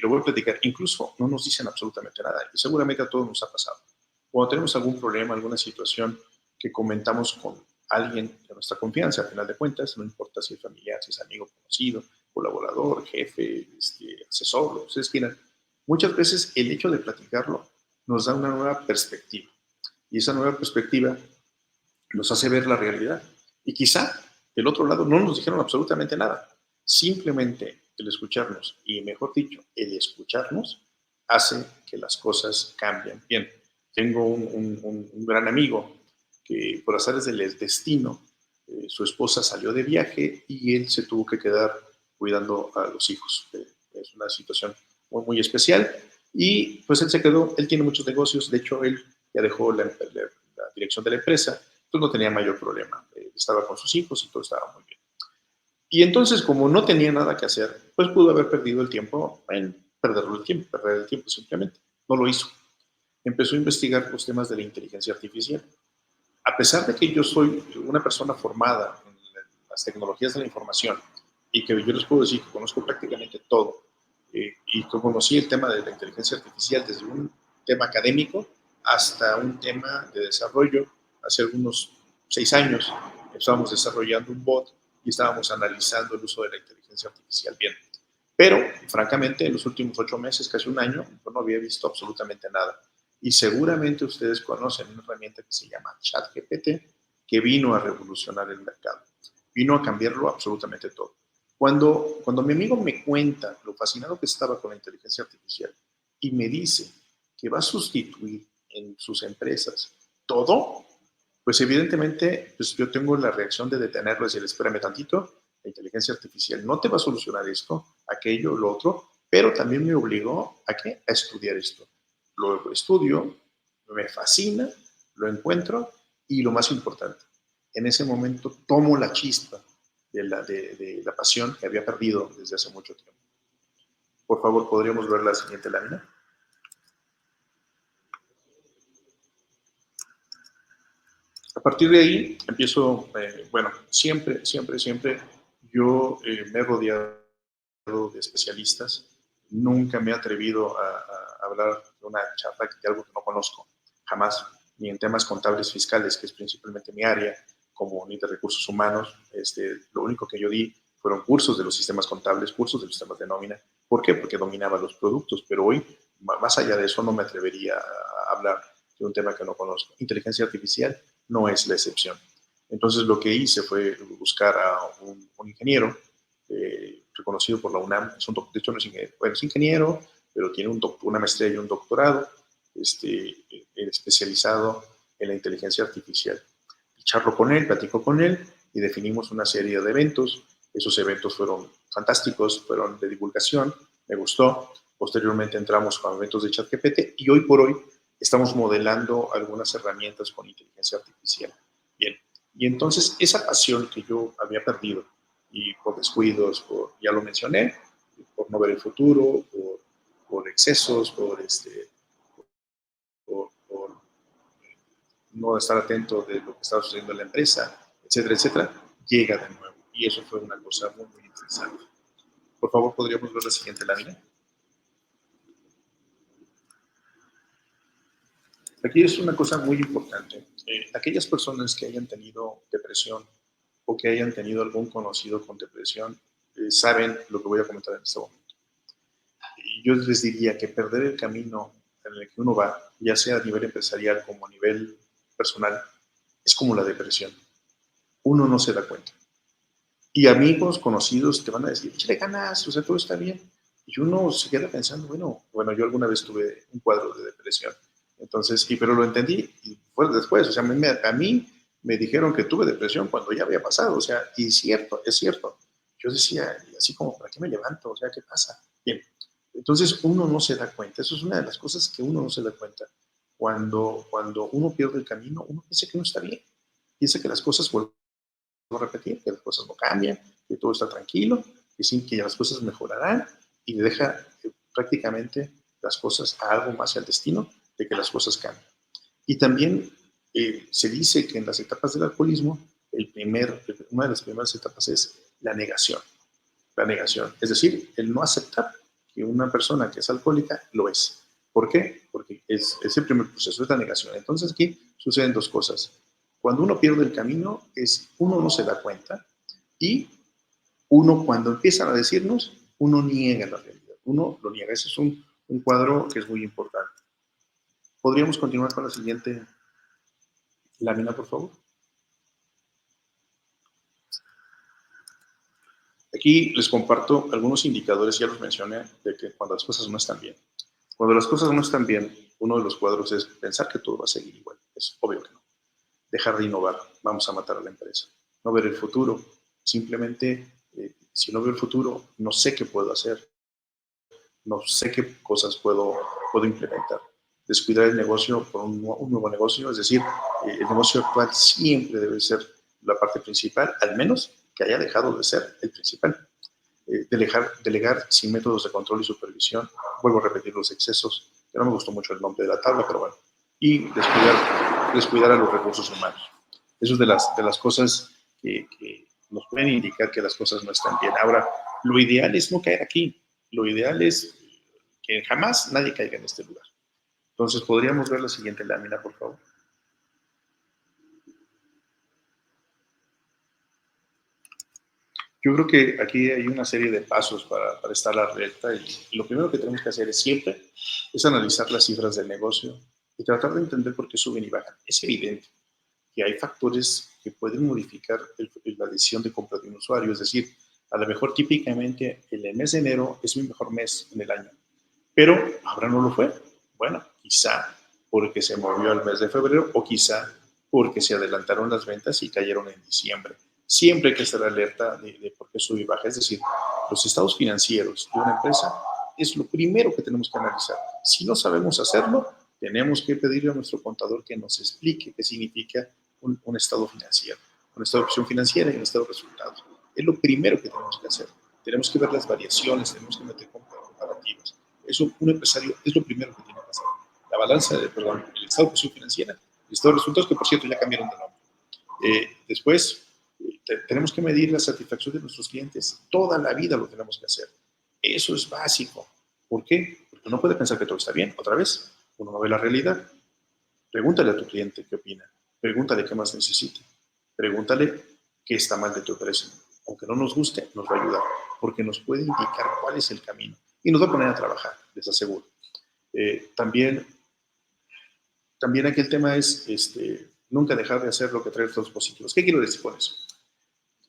Lo voy a platicar. Incluso no nos dicen absolutamente nada y seguramente a todos nos ha pasado. Cuando tenemos algún problema, alguna situación que comentamos con alguien de nuestra confianza, al final de cuentas, no importa si es familiar, si es amigo, conocido, colaborador, jefe, asesor, lo que ustedes quieran, muchas veces el hecho de platicarlo nos da una nueva perspectiva y esa nueva perspectiva nos hace ver la realidad. Y quizá del otro lado no nos dijeron absolutamente nada. Simplemente el escucharnos, y mejor dicho, el escucharnos, hace que las cosas cambien. Bien, tengo un gran amigo que por azares del destino, su esposa salió de viaje y él se tuvo que quedar cuidando a los hijos. Es una situación muy, muy especial. Y pues él se quedó, él tiene muchos negocios, de hecho él ya dejó la dirección de la empresa, pues no tenía mayor problema. Estaba con sus hijos y todo estaba muy bien. Y entonces, como no tenía nada que hacer, pues pudo haber perdido el tiempo en perder el tiempo simplemente. No lo hizo. Empezó a investigar los temas de la inteligencia artificial. A pesar de que yo soy una persona formada en las tecnologías de la información y que yo les puedo decir que conozco prácticamente todo, y que conocí el tema de la inteligencia artificial desde un tema académico hasta un tema de desarrollo. Hace algunos 6 años estábamos desarrollando un bot y estábamos analizando el uso de la inteligencia artificial bien. Pero, francamente, en los últimos 8 meses, casi un año, yo no había visto absolutamente nada. Y seguramente ustedes conocen una herramienta que se llama ChatGPT, que vino a revolucionar el mercado, vino a cambiarlo absolutamente todo. Cuando mi amigo me cuenta lo fascinado que estaba con la inteligencia artificial y me dice que va a sustituir en sus empresas todo, pues evidentemente pues yo tengo la reacción de detenerlo y decir, espérame tantito, la inteligencia artificial no te va a solucionar esto, aquello, lo otro, pero también me obligó ¿a qué? A estudiar esto. Lo estudio, me fascina, lo encuentro y lo más importante, en ese momento tomo la chispa de la pasión que había perdido desde hace mucho tiempo. Por favor, ¿podríamos ver la siguiente lámina? A partir de ahí empiezo, bueno, siempre yo me he rodeado de especialistas, nunca me he atrevido a hablar de una charla de algo que no conozco, jamás, ni en temas contables fiscales, que es principalmente mi área, como ni de recursos humanos. Lo único que yo di fueron cursos de los sistemas contables, cursos de los sistemas de nómina. ¿Por qué? Porque dominaba los productos, pero hoy, más allá de eso, no me atrevería a hablar de un tema que no conozco. Inteligencia artificial no es la excepción. Entonces lo que hice fue buscar a un ingeniero reconocido por la UNAM, de hecho no es ingeniero, bueno, es ingeniero, pero tiene una maestría y un doctorado especializado en la inteligencia artificial. Y charlo con él, platico con él y definimos una serie de eventos. Esos eventos fueron fantásticos, fueron de divulgación, me gustó. Posteriormente entramos con eventos de ChatGPT y hoy por hoy estamos modelando algunas herramientas con inteligencia artificial. Bien, y entonces esa pasión que yo había perdido y por descuidos, ya lo mencioné, por no ver el futuro, por excesos, por no estar atento de lo que estaba sucediendo en la empresa, etcétera, llega de nuevo. Y eso fue una cosa muy, muy interesante. Por favor, ¿podríamos ver la siguiente lámina? Aquí es una cosa muy importante. Aquellas personas que hayan tenido depresión o que hayan tenido algún conocido con depresión, saben lo que voy a comentar en este momento. Y yo les diría que perder el camino en el que uno va, ya sea a nivel empresarial como a nivel personal, es como la depresión. Uno no se da cuenta. Y amigos, conocidos te van a decir, échale ganas, o sea, todo está bien. Y uno se queda pensando, bueno, yo alguna vez tuve un cuadro de depresión. Entonces, pero lo entendí y fue después. O sea, a mí me dijeron que tuve depresión cuando ya había pasado. O sea, y es cierto. Yo decía, así como, ¿para qué me levanto? O sea, ¿qué pasa? Bien. Entonces, uno no se da cuenta. Eso es una de las cosas que uno no se da cuenta. Cuando uno pierde el camino, uno piensa que no está bien. Piensa que las cosas vuelven a repetir, que las cosas no cambian, que todo está tranquilo, que las cosas mejorarán y le deja prácticamente las cosas a algo más al destino de que las cosas cambien. Y también se dice que en las etapas del alcoholismo, una de las primeras etapas es la negación. La negación, es decir, el no aceptar que una persona que es alcohólica lo es. ¿Por qué? Porque es el primer proceso, es la negación. Entonces aquí suceden dos cosas. Cuando uno pierde el camino, uno no se da cuenta y uno cuando empiezan a decirnos, uno niega la realidad, uno lo niega. Ese es un cuadro que es muy importante. ¿Podríamos continuar con la siguiente lámina, por favor? Aquí les comparto algunos indicadores, ya los mencioné, de que cuando las cosas no están bien. Cuando las cosas no están bien, uno de los cuadros es pensar que todo va a seguir igual. Es obvio que no. Dejar de innovar, vamos a matar a la empresa. No ver el futuro, simplemente, si no veo el futuro, no sé qué puedo hacer, no sé qué cosas puedo implementar. Descuidar el negocio por un nuevo negocio, es decir, el negocio actual siempre debe ser la parte principal, al menos que haya dejado de ser el principal. Delegar sin métodos de control y supervisión. Vuelvo a repetir los excesos, que no me gustó mucho el nombre de la tabla, pero bueno. Y descuidar a los recursos humanos. Eso es de las cosas que nos pueden indicar que las cosas no están bien. Ahora, lo ideal es no caer aquí. Lo ideal es que jamás nadie caiga en este lugar. Entonces, ¿podríamos ver la siguiente lámina, por favor? Yo creo que aquí hay una serie de pasos para estar alerta y lo primero que tenemos que hacer siempre es analizar las cifras del negocio y tratar de entender por qué suben y bajan. Es evidente que hay factores que pueden modificar la decisión de compra de un usuario, es decir, a lo mejor típicamente el mes de enero es mi mejor mes en el año, pero ahora no lo fue. Bueno, quizá porque se movió al mes de febrero o quizá porque se adelantaron las ventas y cayeron en diciembre. Siempre hay que estar alerta de por qué sube y baja. Es decir, los estados financieros de una empresa es lo primero que tenemos que analizar. Si no sabemos hacerlo, tenemos que pedirle a nuestro contador que nos explique qué significa un estado financiero, un estado de opción financiera y un estado de resultados. Es lo primero que tenemos que hacer. Tenemos que ver las variaciones, tenemos que meter comparativas. Eso un empresario es lo primero que tiene que hacer. La balanza, el estado de opción financiera, el estado de resultados, que por cierto ya cambiaron de nombre. Después, tenemos que medir la satisfacción de nuestros clientes. Toda la vida lo tenemos que hacer. Eso es básico. ¿Por qué? Porque no puede pensar que todo está bien. Otra vez, uno no ve la realidad. Pregúntale a tu cliente qué opina. Pregúntale qué más necesita. Pregúntale qué está mal de tu empresa. Aunque no nos guste, nos va a ayudar, porque nos puede indicar cuál es el camino y nos va a poner a trabajar, les aseguro. También aquí el tema es nunca dejar de hacer lo que trae resultados positivos. ¿Qué quiero decir con eso?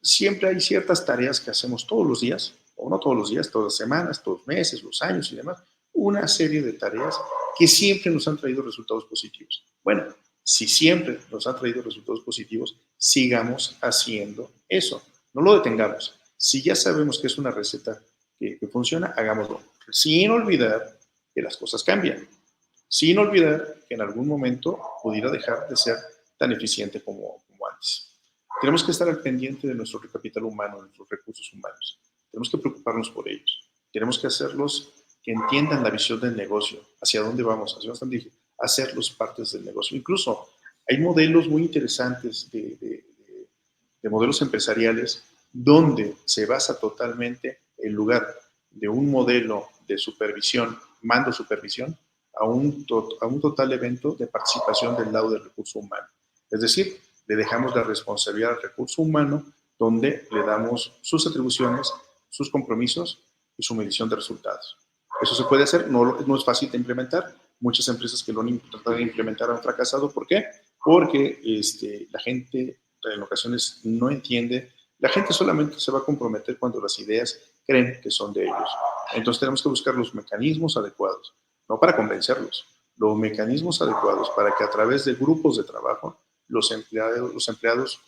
Siempre hay ciertas tareas que hacemos todos los días, o no todos los días, todas las semanas, todos los meses, los años y demás, una serie de tareas que siempre nos han traído resultados positivos. Bueno, si siempre nos han traído resultados positivos, sigamos haciendo eso, no lo detengamos. Si ya sabemos que es una receta que funciona, hagámoslo, sin olvidar que las cosas cambian, sin olvidar que en algún momento pudiera dejar de ser tan eficiente como antes. Tenemos que estar al pendiente de nuestro capital humano, de nuestros recursos humanos. Tenemos que preocuparnos por ellos. Tenemos que hacerlos que entiendan la visión del negocio, hacia dónde vamos, hacerlos partes del negocio. Incluso hay modelos muy interesantes de modelos empresariales donde se basa totalmente, en lugar de un modelo de supervisión, mando supervisión, a un total evento de participación del lado del recurso humano. Es decir, le dejamos la responsabilidad al recurso humano, donde le damos sus atribuciones, sus compromisos y su medición de resultados. Eso se puede hacer, no es fácil de implementar. Muchas empresas que lo han tratado de implementar han fracasado. ¿Por qué? Porque la gente en ocasiones no entiende. La gente solamente se va a comprometer cuando las ideas creen que son de ellos. Entonces tenemos que buscar los mecanismos adecuados, no para convencerlos, los mecanismos adecuados para que a través de grupos de trabajo los empleados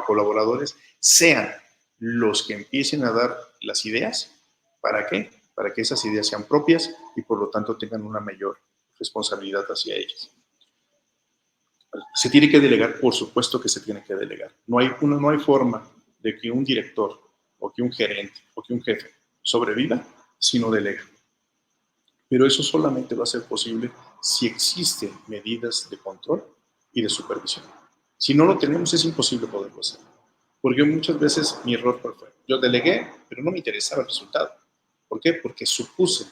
colaboradores sean los que empiecen a dar las ideas. ¿Para qué? Para que esas ideas sean propias y por lo tanto tengan una mayor responsabilidad hacia ellas. ¿Se tiene que delegar? Por supuesto que se tiene que delegar. No hay forma de que un director o que un gerente o que un jefe sobreviva si no delega. Pero eso solamente va a ser posible si existen medidas de control y de supervisión. Si no lo tenemos, es imposible poderlo hacer. Porque muchas veces mi error fue, yo delegué, pero no me interesaba el resultado. ¿Por qué? Porque supuse,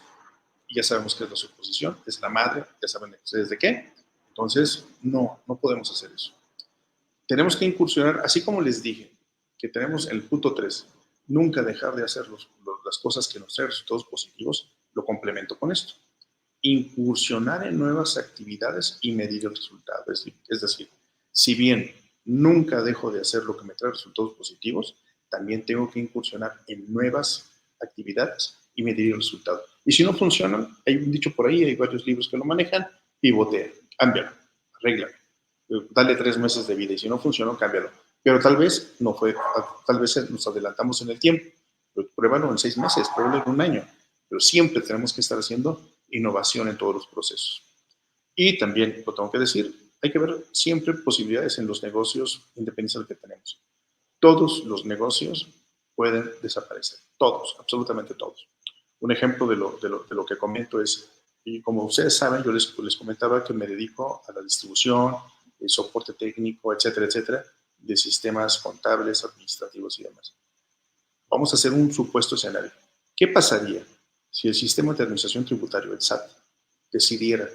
y ya sabemos qué es la suposición, es la madre, ya saben ustedes de qué. Entonces, no podemos hacer eso. Tenemos que incursionar, así como les dije, que tenemos el punto 3, nunca dejar de hacer las cosas que nos traen resultados positivos, lo complemento con esto. Incursionar en nuevas actividades y medir el resultado. Es decir, si bien nunca dejo de hacer lo que me trae resultados positivos, también tengo que incursionar en nuevas actividades y medir el resultado. Y si no funcionan, hay un dicho por ahí, hay varios libros que lo manejan, pivotea, cámbialo, arréglalo, dale 3 meses de vida y si no funcionó, cámbialo. Pero tal vez no fue, tal vez nos adelantamos en el tiempo. Pruébalo en 6 meses, pruébalo en un año. Pero siempre tenemos que estar haciendo innovación en todos los procesos. Y también, lo tengo que decir, hay que ver siempre posibilidades en los negocios independientes que tenemos. Todos los negocios pueden desaparecer. Todos, absolutamente todos. Un ejemplo de lo que comento es, y como ustedes saben, yo les comentaba que me dedico a la distribución, el soporte técnico, etcétera, de sistemas contables, administrativos y demás. Vamos a hacer un supuesto escenario. ¿Qué pasaría si el sistema de administración tributaria, el SAT, decidiera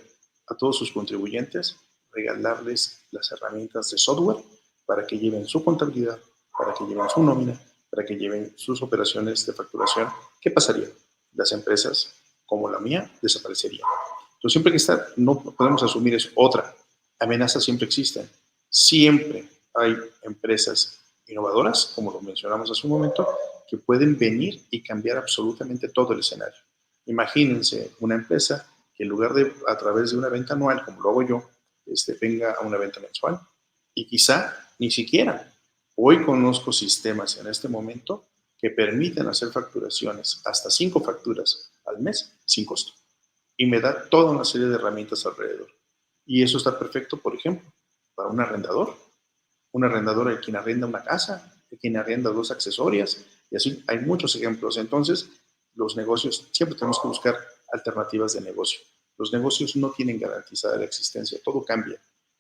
a todos sus contribuyentes regalarles las herramientas de software para que lleven su contabilidad, para que lleven su nómina, para que lleven sus operaciones de facturación? ¿Qué pasaría? Las empresas como la mía desaparecerían. Entonces, siempre que está, no podemos asumir eso. Otra, amenazas siempre existen. Siempre hay empresas innovadoras, como lo mencionamos hace un momento, que pueden venir y cambiar absolutamente todo el escenario. Imagínense una empresa que en lugar de a través de una venta anual, como lo hago yo, venga a una venta mensual y quizá ni siquiera. Hoy conozco sistemas en este momento que permiten hacer facturaciones, hasta 5 facturas al mes, sin costo. Y me da toda una serie de herramientas alrededor. Y eso está perfecto, por ejemplo, para un arrendador. Un arrendador es quien arrenda una casa, quien arrenda 2 accesorias, y así hay muchos ejemplos. Entonces, los negocios, siempre tenemos que buscar alternativas de negocio. Los negocios no tienen garantizada la existencia, todo cambia.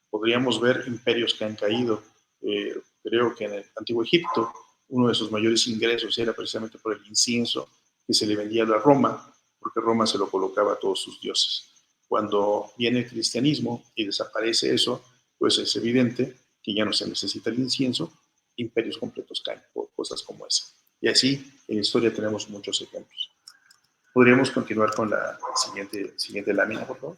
Podríamos ver imperios que han caído. Creo que en el Antiguo Egipto, uno de sus mayores ingresos era precisamente por el incienso que se le vendía a Roma, porque Roma se lo colocaba a todos sus dioses. Cuando viene el cristianismo y desaparece eso, pues es evidente que ya no se necesita el incienso, imperios completos caen por cosas como esa. Y así en la historia tenemos muchos ejemplos. ¿Podríamos continuar con la siguiente lámina, por favor?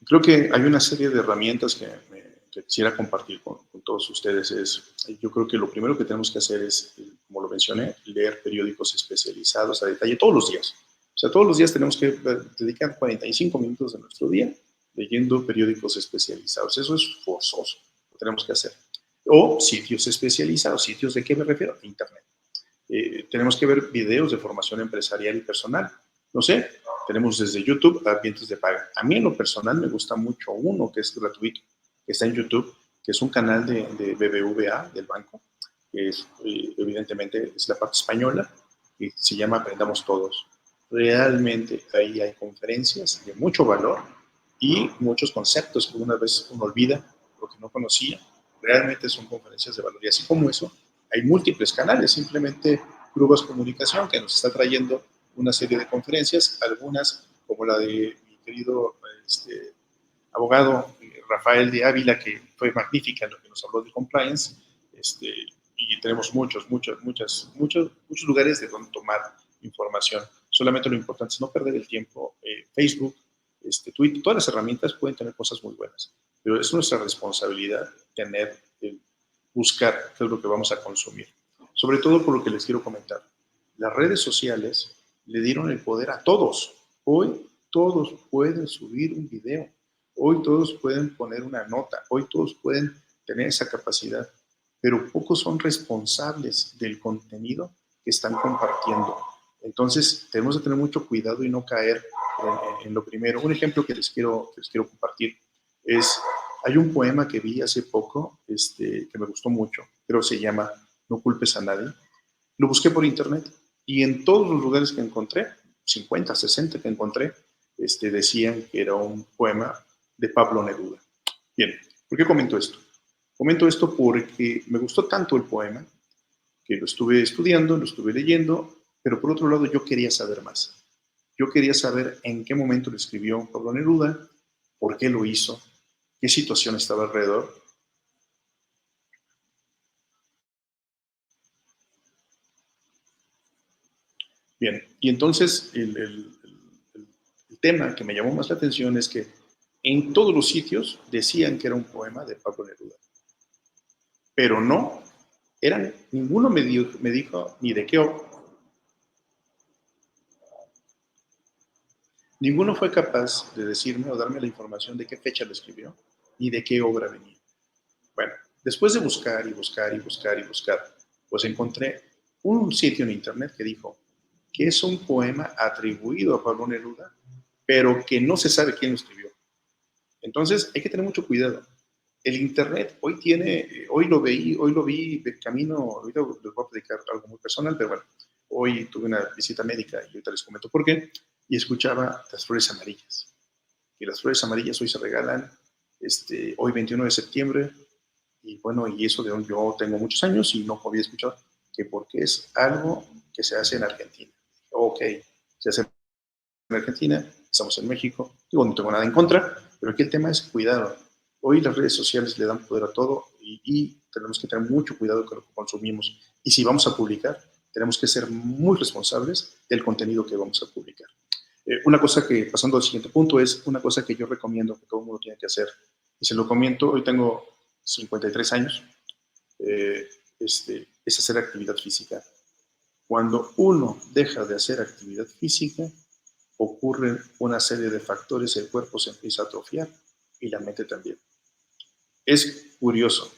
Creo que hay una serie de herramientas que quisiera compartir con todos ustedes. Yo creo que lo primero que tenemos que hacer es, como lo mencioné, leer periódicos especializados a detalle todos los días. O sea, todos los días tenemos que dedicar 45 minutos de nuestro día leyendo periódicos especializados. Eso es forzoso, lo tenemos que hacer. O sitios especializados. ¿Sitios de qué me refiero? Internet. Tenemos que ver videos de formación empresarial y personal. No sé, tenemos desde YouTube a ambientes de paga. A mí en lo personal me gusta mucho uno que es gratuito, que está en YouTube, que es un canal de BBVA, del banco, que es, evidentemente es la parte española, y se llama Aprendamos Todos. Realmente ahí hay conferencias de mucho valor y muchos conceptos que una vez uno olvida, lo que no conocía. Realmente son conferencias de valor. Y así como eso, hay múltiples canales, simplemente Grubas Comunicación, que nos está trayendo una serie de conferencias, algunas como la de mi querido abogado Rafael de Ávila, que fue magnífica en lo que nos habló de compliance, y tenemos muchos lugares de donde tomar información. Solamente lo importante es no perder el tiempo. Facebook, Twitter, todas las herramientas pueden tener cosas muy buenas, pero es nuestra responsabilidad buscar qué es lo que vamos a consumir. Sobre todo por lo que les quiero comentar. Las redes sociales le dieron el poder a todos. Hoy todos pueden subir un video. Hoy todos pueden poner una nota. Hoy todos pueden tener esa capacidad. Pero pocos son responsables del contenido que están compartiendo. Entonces, tenemos que tener mucho cuidado y no caer en lo primero. Un ejemplo que les quiero compartir es, hay un poema que vi hace poco que me gustó mucho, pero se llama No culpes a nadie. Lo busqué por internet y en todos los lugares que encontré, 50, 60 que encontré, decían que era un poema de Pablo Neruda. Bien, ¿por qué comento esto? Comento esto porque me gustó tanto el poema que lo estuve estudiando, lo estuve leyendo, pero por otro lado yo quería saber más. Yo quería saber en qué momento lo escribió Pablo Neruda, por qué lo hizo, qué situación estaba alrededor. Bien, y entonces el tema que me llamó más la atención es que en todos los sitios decían que era un poema de Pablo Neruda, pero no, ninguno me dijo ni de qué, ninguno fue capaz de decirme o darme la información de qué fecha lo escribió, ni de qué obra venía. Bueno, después de buscar y buscar y buscar y buscar, pues encontré un sitio en internet que dijo que es un poema atribuido a Pablo Neruda, pero que no se sabe quién lo escribió. Entonces hay que tener mucho cuidado. El internet hoy lo vi de camino, ahorita les voy a platicar algo muy personal, pero bueno, hoy tuve una visita médica y ahorita les comento por qué, y escuchaba las flores amarillas. Y las flores amarillas hoy se regalan, hoy 21 de septiembre, y bueno, y eso de donde yo tengo muchos años y no había escuchado, que porque es algo que se hace en Argentina. Ok, se hace en Argentina, estamos en México, digo, no tengo nada en contra, pero aquí el tema es cuidado. Hoy las redes sociales le dan poder a todo y tenemos que tener mucho cuidado con lo que consumimos. Y si vamos a publicar, tenemos que ser muy responsables del contenido que vamos a publicar. Una cosa que, pasando al siguiente punto, es una cosa que yo recomiendo que todo el mundo tiene que hacer. Y se lo comento, hoy tengo 53 años, es hacer actividad física. Cuando uno deja de hacer actividad física, ocurren una serie de factores, el cuerpo se empieza a atrofiar y la mente también. Es curioso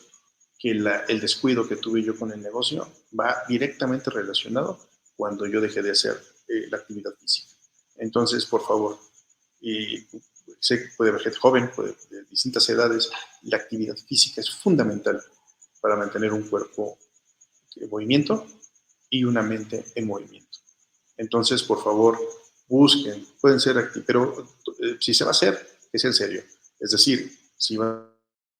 que el descuido que tuve yo con el negocio va directamente relacionado cuando yo dejé de hacer la actividad física. Entonces, por favor, y sé que puede haber gente joven, de distintas edades, la actividad física es fundamental para mantener un cuerpo en movimiento y una mente en movimiento. Entonces, por favor, busquen, pueden ser activos, pero si se va a hacer, que sea en serio. Es decir, si van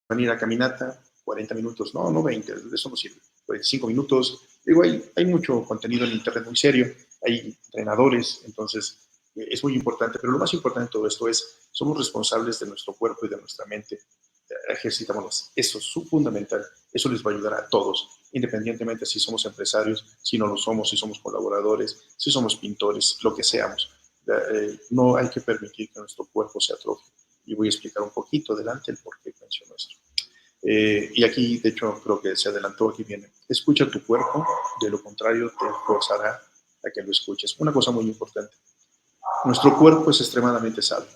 a ir a caminata, 40 minutos, no 20, eso no sirve, 45 minutos. Digo, hay mucho contenido en internet muy serio, hay entrenadores, entonces es muy importante, pero lo más importante de todo esto es, somos responsables de nuestro cuerpo y de nuestra mente, ejercitámonos, eso es fundamental, eso les va a ayudar a todos, independientemente si somos empresarios, si no lo somos, si somos colaboradores, si somos pintores, lo que seamos. No hay que permitir que nuestro cuerpo se atrofie. Y voy a explicar un poquito adelante el por qué menciono esto. Y aquí, de hecho, creo que se adelantó, aquí viene. Escucha tu cuerpo, de lo contrario te forzará a que lo escuches. Una cosa muy importante. Nuestro cuerpo es extremadamente sabio.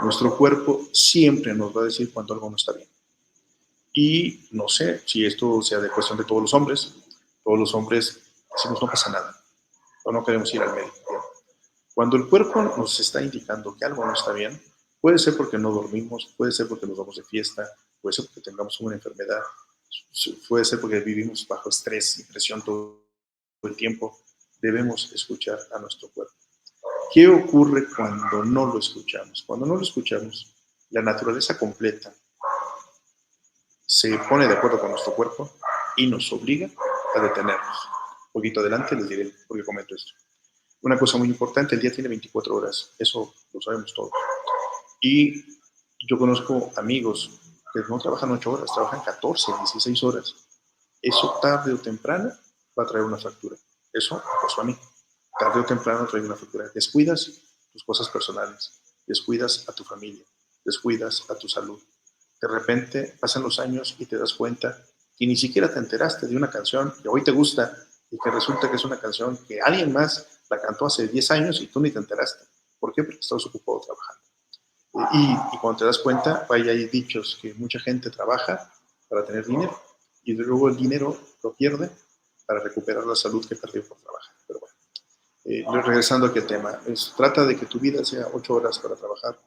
Nuestro cuerpo siempre nos va a decir cuando algo no está bien. Y no sé si esto sea de cuestión de todos los hombres. Todos los hombres decimos no pasa nada o no queremos ir al médico. Cuando el cuerpo nos está indicando que algo no está bien, puede ser porque no dormimos, puede ser porque nos vamos de fiesta, puede ser porque tengamos una enfermedad, puede ser porque vivimos bajo estrés y presión todo el tiempo. Debemos escuchar a nuestro cuerpo. ¿Qué ocurre cuando no lo escuchamos? Cuando no lo escuchamos, la naturaleza completa se pone de acuerdo con nuestro cuerpo y nos obliga a detenernos. Un poquito adelante les diré por qué comento esto. Una cosa muy importante, el día tiene 24 horas, eso lo sabemos todos. Y yo conozco amigos que no trabajan 8 horas, trabajan 14, 16 horas. Eso tarde o temprano va a traer una fractura. Eso me pasó a mí. Tarde o temprano trae una fractura. Descuidas tus cosas personales, descuidas a tu familia, descuidas a tu salud. De repente pasan los años y te das cuenta que ni siquiera te enteraste de una canción que hoy te gusta y que resulta que es una canción que alguien más la cantó hace 10 años y tú ni te enteraste. ¿Por qué? Porque estabas ocupado trabajando. Y cuando te das cuenta, hay dichos que mucha gente trabaja para tener dinero y luego el dinero lo pierde para recuperar la salud que perdió por trabajar. Pero bueno, regresando aquí al tema, trata de que tu vida sea 8 horas para trabajar,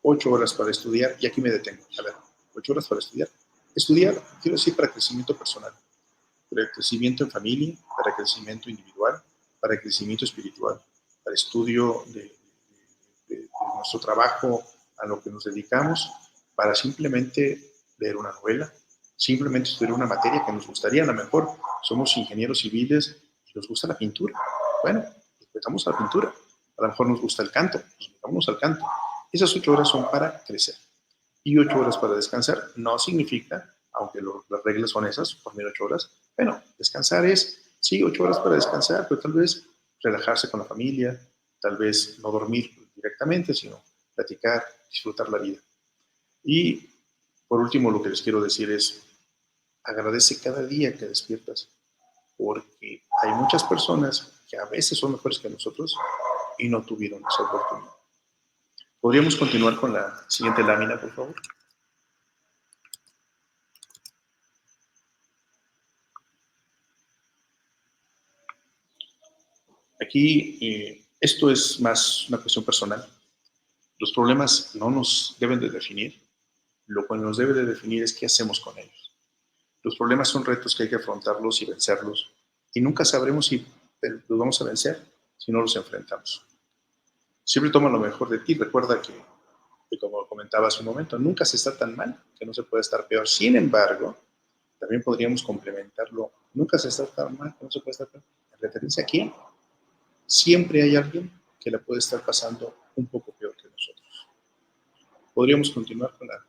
8 horas para estudiar, y aquí me detengo. A ver, 8 horas para estudiar. Estudiar, quiero decir, para crecimiento personal, para crecimiento en familia, para crecimiento individual, para crecimiento espiritual, para estudio de nuestro trabajo, a lo que nos dedicamos, para simplemente leer una novela, simplemente estudiar una materia que nos gustaría. A lo mejor somos ingenieros civiles y nos gusta la pintura. Bueno, nos metamos a la pintura. A lo mejor nos gusta el canto, nos metamos al canto. Esas 8 horas son para crecer. Y 8 horas para descansar no significa, aunque las reglas son esas, dormir 8 horas. Bueno, descansar es, sí, 8 horas para descansar, pero tal vez relajarse con la familia, tal vez no dormir directamente, sino platicar, disfrutar la vida. Y por último, lo que les quiero decir es, agradece cada día que despiertas, porque hay muchas personas que a veces son mejores que nosotros y no tuvieron esa oportunidad. ¿Podríamos continuar con la siguiente lámina, por favor? Aquí, esto es más una cuestión personal. Los problemas no nos deben de definir. Lo que nos debe de definir es qué hacemos con ellos. Los problemas son retos que hay que afrontarlos y vencerlos. Y nunca sabremos si los vamos a vencer si no los enfrentamos. Siempre toma lo mejor de ti. Recuerda que, como comentaba hace un momento, nunca se está tan mal que no se puede estar peor. Sin embargo, también podríamos complementarlo. Nunca se está tan mal que no se puede estar peor. ¿En referencia a quién? Siempre hay alguien que la puede estar pasando un poco peor que nosotros. Podríamos continuar con la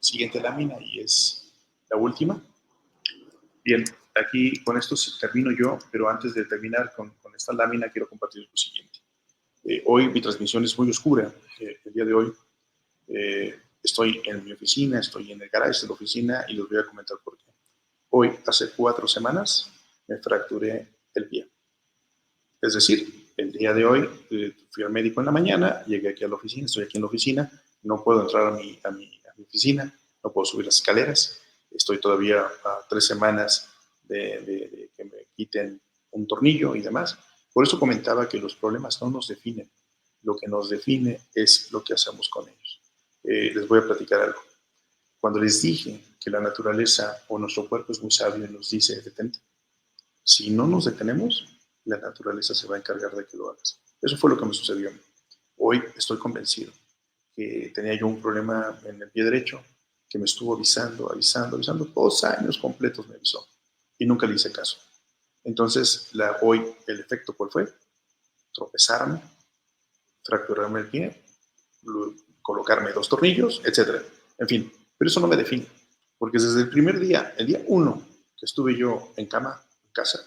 siguiente lámina y es la última. Bien, aquí con esto termino yo, pero antes de terminar con esta lámina quiero compartir lo siguiente. Hoy mi transmisión es muy oscura. El día de hoy estoy en mi oficina, estoy en el garage de la oficina y les voy a comentar por qué. Hoy, hace 4 semanas, me fracturé el pie. Es decir, el día de hoy fui al médico en la mañana, llegué aquí a la oficina, estoy aquí en la oficina, no puedo entrar a mi oficina, no puedo subir las escaleras, estoy todavía a 3 semanas de que me quiten un tornillo y demás. Por eso comentaba que los problemas no nos definen, lo que nos define es lo que hacemos con ellos. Les voy a platicar algo. Cuando les dije que la naturaleza o nuestro cuerpo es muy sabio y nos dice detente, si no nos detenemos, la naturaleza se va a encargar de que lo hagas. Eso fue lo que me sucedió a mí. Hoy estoy convencido que tenía yo un problema en el pie derecho, que me estuvo avisando, 2 años completos me avisó y nunca le hice caso. Entonces, hoy el efecto, ¿cuál fue? Tropezarme, fracturarme el pie, colocarme 2 tornillos, etc. En fin, pero eso no me define, porque desde el primer día, el día 1 que estuve yo en cama, en casa,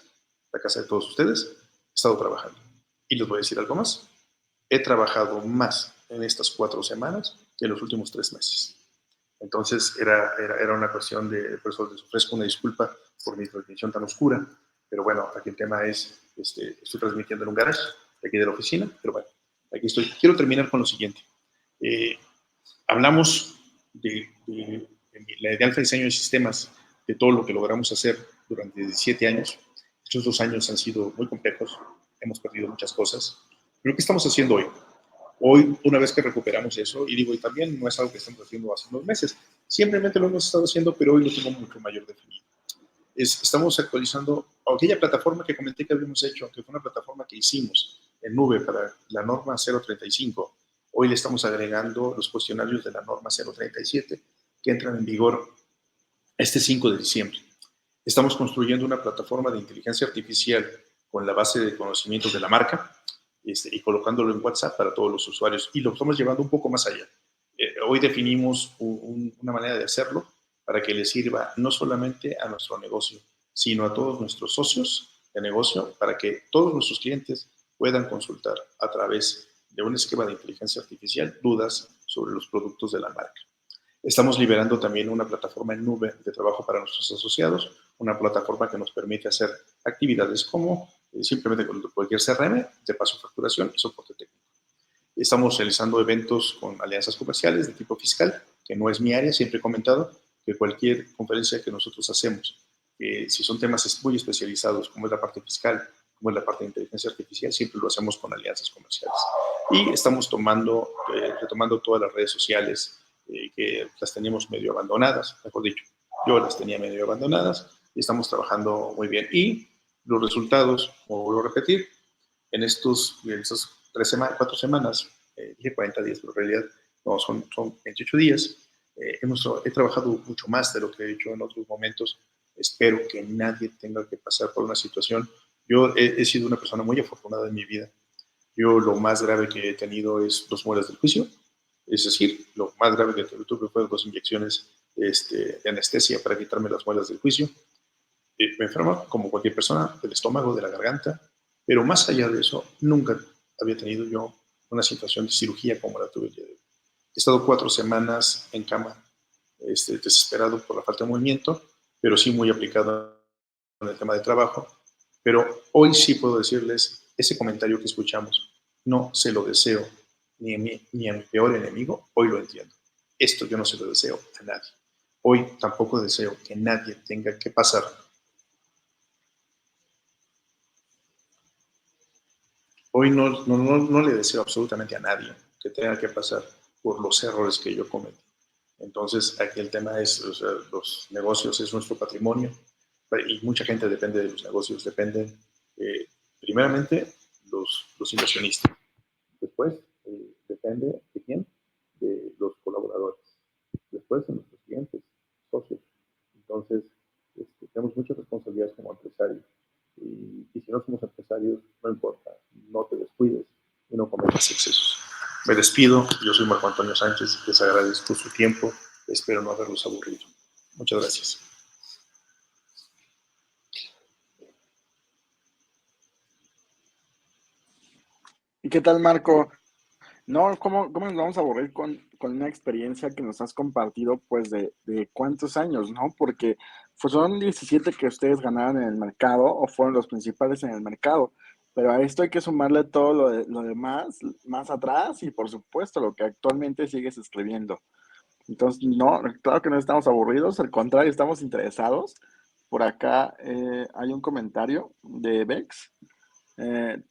la casa de todos ustedes, he estado trabajando. Y les voy a decir algo más. He trabajado más en estas 4 semanas que en los últimos 3 meses. Entonces era una cuestión de, por eso les ofrezco una disculpa por mi transmisión tan oscura, pero bueno, aquí el tema es, estoy transmitiendo en un garage de aquí de la oficina, pero bueno, aquí estoy. Quiero terminar con lo siguiente. Hablamos de la de Alfa Diseño de Sistemas, de todo lo que logramos hacer durante 17 años. Estos 2 años han sido muy complejos, hemos perdido muchas cosas, pero ¿qué estamos haciendo hoy? Hoy, una vez que recuperamos eso, y digo, y también no es algo que estamos haciendo hace unos meses, simplemente lo hemos estado haciendo, pero hoy lo tengo mucho mayor definido. Estamos actualizando aquella plataforma que comenté que habíamos hecho, que fue una plataforma que hicimos en nube para la norma 035. Hoy le estamos agregando los cuestionarios de la norma 037 que entran en vigor este 5 de diciembre. Estamos construyendo una plataforma de inteligencia artificial con la base de conocimientos de la marca y colocándolo en WhatsApp para todos los usuarios. Y lo estamos llevando un poco más allá. Hoy definimos una manera de hacerlo para que le sirva no solamente a nuestro negocio, sino a todos nuestros socios de negocio, para que todos nuestros clientes puedan consultar a través de un esquema de inteligencia artificial dudas sobre los productos de la marca. Estamos liberando también una plataforma en nube de trabajo para nuestros asociados, una plataforma que nos permite hacer actividades como simplemente con cualquier CRM, de paso facturación y soporte técnico. Estamos realizando eventos con alianzas comerciales de tipo fiscal, que no es mi área, siempre he comentado que cualquier conferencia que nosotros hacemos, si son temas muy especializados, como es la parte fiscal, como es la parte de inteligencia artificial, siempre lo hacemos con alianzas comerciales. Y estamos retomando todas las redes sociales que las teníamos medio abandonadas, mejor dicho, yo las tenía medio abandonadas y estamos trabajando muy bien. Y los resultados, como vuelvo a repetir, en estos 4 semanas, dije 40 días, pero en realidad no, son 28 días, He trabajado mucho más de lo que he hecho en otros momentos. Espero que nadie tenga que pasar por una situación. Yo he sido una persona muy afortunada en mi vida. Yo lo más grave que he tenido es 2 muelas del juicio. Es decir, lo más grave que tuve fue 2 inyecciones de anestesia para quitarme las muelas del juicio. Me enfermo como cualquier persona del estómago, de la garganta, pero más allá de eso, nunca había tenido yo una situación de cirugía como la tuve el día de hoy. He estado 4 semanas en cama, desesperado por la falta de movimiento, pero sí muy aplicado en el tema de trabajo. Pero hoy sí puedo decirles, ese comentario que escuchamos, no se lo deseo ni a mi peor enemigo, hoy lo entiendo. Esto yo no se lo deseo a nadie. Hoy tampoco deseo que nadie tenga que pasar. Hoy no le deseo absolutamente a nadie que tenga que pasar por los errores que yo cometí. Entonces, aquí el tema es, o sea, los negocios es nuestro patrimonio y mucha gente depende de los negocios, dependen primeramente los inversionistas, después depende de quién, de los colaboradores, después de nuestros clientes, socios. Entonces, tenemos mucha responsabilidad como empresarios y si no somos empresarios, no importa, no te descuides y no cometas excesos. Me despido, yo soy Marco Antonio Sánchez, les agradezco su tiempo, espero no haberlos aburrido. Muchas gracias. ¿Y qué tal, Marco? No, ¿cómo nos vamos a aburrir con una experiencia que nos has compartido, pues, de cuántos años, ¿no? Porque son 17 que ustedes ganaron en el mercado o fueron los principales en el mercado, pero a esto hay que sumarle todo lo demás, más atrás y, por supuesto, lo que actualmente sigues escribiendo. Entonces, no, claro que no estamos aburridos, al contrario, estamos interesados. Por acá hay un comentario de Bex.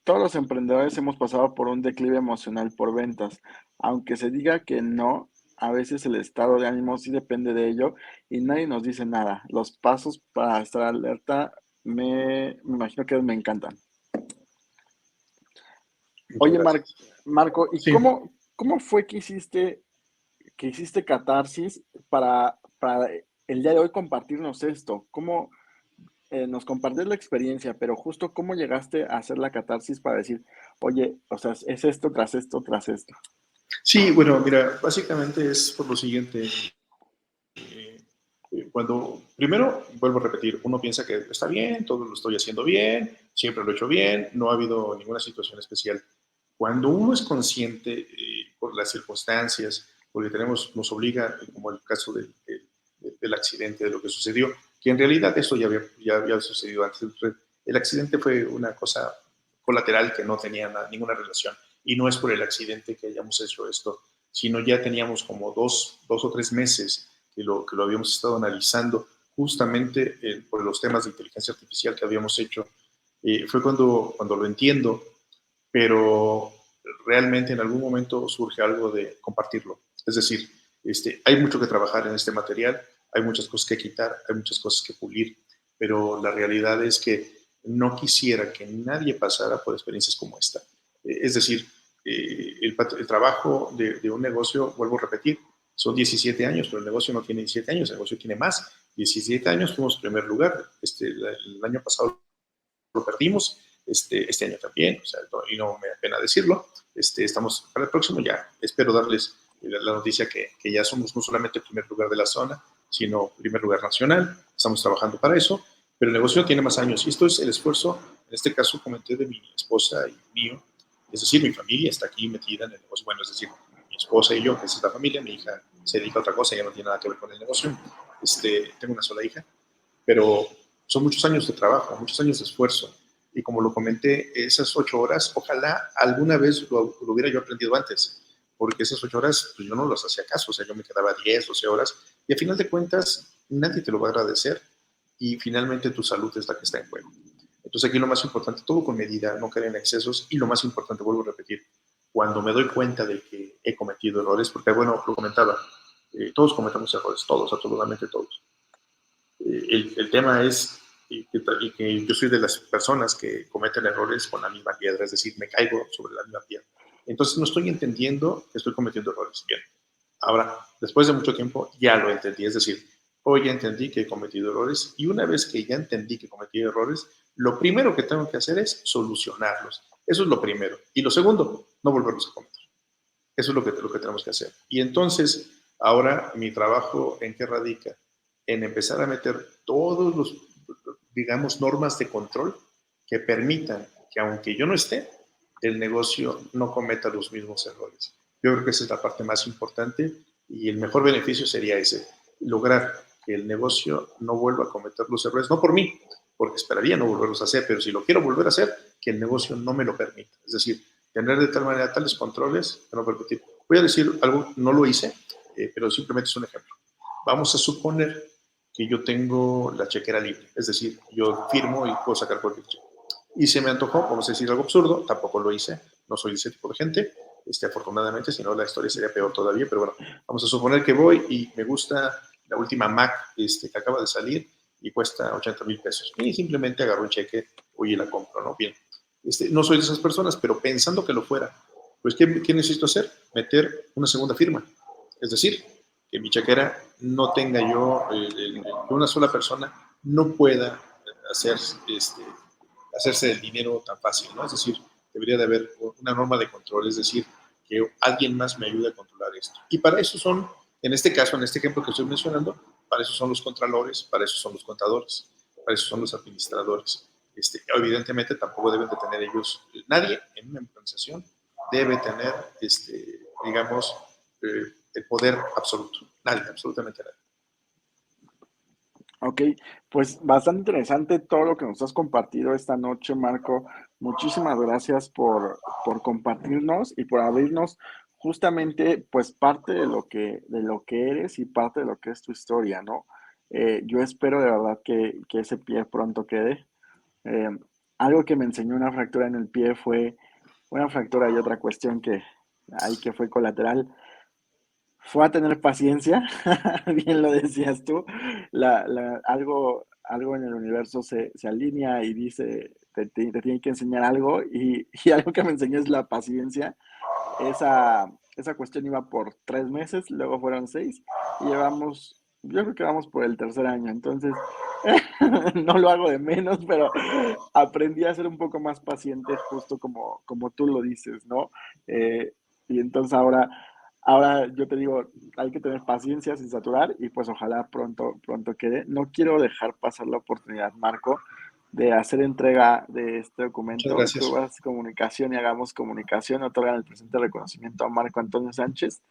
Todos los emprendedores hemos pasado por un declive emocional por ventas. Aunque se diga que no, a veces el estado de ánimo sí depende de ello y nadie nos dice nada. Los pasos para estar alerta me imagino que me encantan. Muchas Oye, gracias. Marco, ¿y Sí, cómo fue que hiciste catarsis para el día de hoy compartirnos esto? ¿Cómo nos compartes la experiencia, pero justo cómo llegaste a hacer la catarsis para decir, oye, o sea, es esto tras esto tras esto? sí, bueno, mira, básicamente es por lo siguiente. Cuando, primero, vuelvo a repetir, uno piensa que está bien, todo lo estoy haciendo bien, siempre lo he hecho bien, no ha habido ninguna situación especial. Cuando uno es consciente por las circunstancias, porque nos obliga, como el caso del accidente, de lo que sucedió, que en realidad esto ya había sucedido antes. El accidente fue una cosa colateral que no tenía ninguna relación y no es por el accidente que hayamos hecho esto, sino ya teníamos como dos o 3 meses que lo habíamos estado analizando justamente por los temas de inteligencia artificial que habíamos hecho. Fue cuando lo entiendo, pero realmente en algún momento surge algo de compartirlo. Es decir, hay mucho que trabajar en este material, hay muchas cosas que quitar, hay muchas cosas que pulir, pero la realidad es que no quisiera que nadie pasara por experiencias como esta. Es decir, el trabajo de un negocio, vuelvo a repetir, son 17 años, pero el negocio no tiene 17 años, el negocio tiene más. 17 años fuimos primer lugar. El año pasado lo perdimos, este año también, o sea, y no me da pena decirlo. Estamos para el próximo ya. Espero darles la noticia que ya somos no solamente el primer lugar de la zona, sino primer lugar nacional. Estamos trabajando para eso, pero el negocio tiene más años. Y esto es el esfuerzo, en este caso comenté de mi esposa y mío, es decir, mi familia está aquí metida en el negocio. Bueno, es decir, mi esposa y yo, que es la familia, mi hija se dedica a otra cosa, ya no tiene nada que ver con el negocio. Tengo una sola hija, pero son muchos años de trabajo, muchos años de esfuerzo. Y como lo comenté, esas 8 horas, ojalá alguna vez lo hubiera yo aprendido antes, porque esas 8 horas pues yo no las hacía caso, o sea, yo me quedaba 10, 12 horas, y a final de cuentas nadie te lo va a agradecer, y finalmente tu salud es la que está en juego. Entonces aquí lo más importante, todo con medida, no caer en excesos, y lo más importante, vuelvo a repetir, cuando me doy cuenta de que he cometido errores, porque bueno, lo comentaba, todos cometemos errores, todos, absolutamente todos. El tema es que yo soy de las personas que cometen errores con la misma piedra, es decir, me caigo sobre la misma piedra. Entonces no estoy entendiendo que estoy cometiendo errores. Bien, Ahora, después de mucho tiempo, ya lo entendí. Es decir, hoy ya entendí que he cometido errores y una vez que ya entendí que he cometido errores, lo primero que tengo que hacer es solucionarlos. Eso es lo primero. Y lo segundo, no volverlos a cometer. Eso es lo que tenemos que hacer. Y entonces, ahora mi trabajo, ¿en qué radica? En empezar a meter todos los, digamos, normas de control que permitan que aunque yo no esté, el negocio no cometa los mismos errores. Yo creo que esa es la parte más importante y el mejor beneficio sería ese, lograr que el negocio no vuelva a cometer los errores, no por mí, porque esperaría no volverlos a hacer, pero si lo quiero volver a hacer, que el negocio no me lo permita. Es decir, tener de tal manera tales controles que no permitir. Voy a decir algo, no lo hice, pero simplemente es un ejemplo. Vamos a suponer que yo tengo la chequera libre, es decir, yo firmo y puedo sacar cualquier cheque. Y se me antojó, vamos a decir algo absurdo, tampoco lo hice, no soy ese tipo de gente, afortunadamente, si no la historia sería peor todavía, pero bueno, vamos a suponer que voy y me gusta la última Mac que acaba de salir y cuesta 80,000 pesos. Y simplemente agarro un cheque, oye, la compro, ¿no? Bien. No soy de esas personas, pero pensando que lo fuera, pues ¿qué necesito hacer? Meter una segunda firma. Es decir, que mi chequera no tenga yo, que una sola persona no pueda hacer, hacerse del dinero tan fácil, ¿no? Es decir, debería de haber una norma de control, es decir, que alguien más me ayude a controlar esto. Y para eso son, en este caso, en este ejemplo que estoy mencionando, para eso son los contralores, para eso son los contadores, para eso son los administradores. Evidentemente tampoco deben de tener ellos, nadie en una organización debe tener, digamos, el poder absoluto. Nadie, absolutamente nadie. Ok, pues bastante interesante todo lo que nos has compartido esta noche, Marco. Muchísimas gracias por compartirnos y por abrirnos justamente pues parte de lo que eres y parte de lo que es tu historia, ¿no? Yo espero de verdad que ese pie pronto quede. Eh, Algo que me enseñó una fractura en el pie fue una fractura y otra cuestión que ahí que fue colateral fue a tener paciencia, bien lo decías tú, algo en el universo se alinea y dice, te tiene que enseñar algo y algo que me enseñó es la paciencia. Esa cuestión iba por 3 meses, luego fueron 6 y yo creo que vamos por el tercer año, entonces no lo hago de menos, pero aprendí a ser un poco más paciente, justo como tú lo dices, ¿no? Eh, y entonces ahora yo te digo, hay que tener paciencia sin saturar y pues ojalá pronto quede. No quiero dejar pasar la oportunidad, Marco, de hacer entrega de este Muchas documento. gracias. Cubas Comunicación y Hagamos Comunicación otorgan el presente reconocimiento a Marco Antonio Sánchez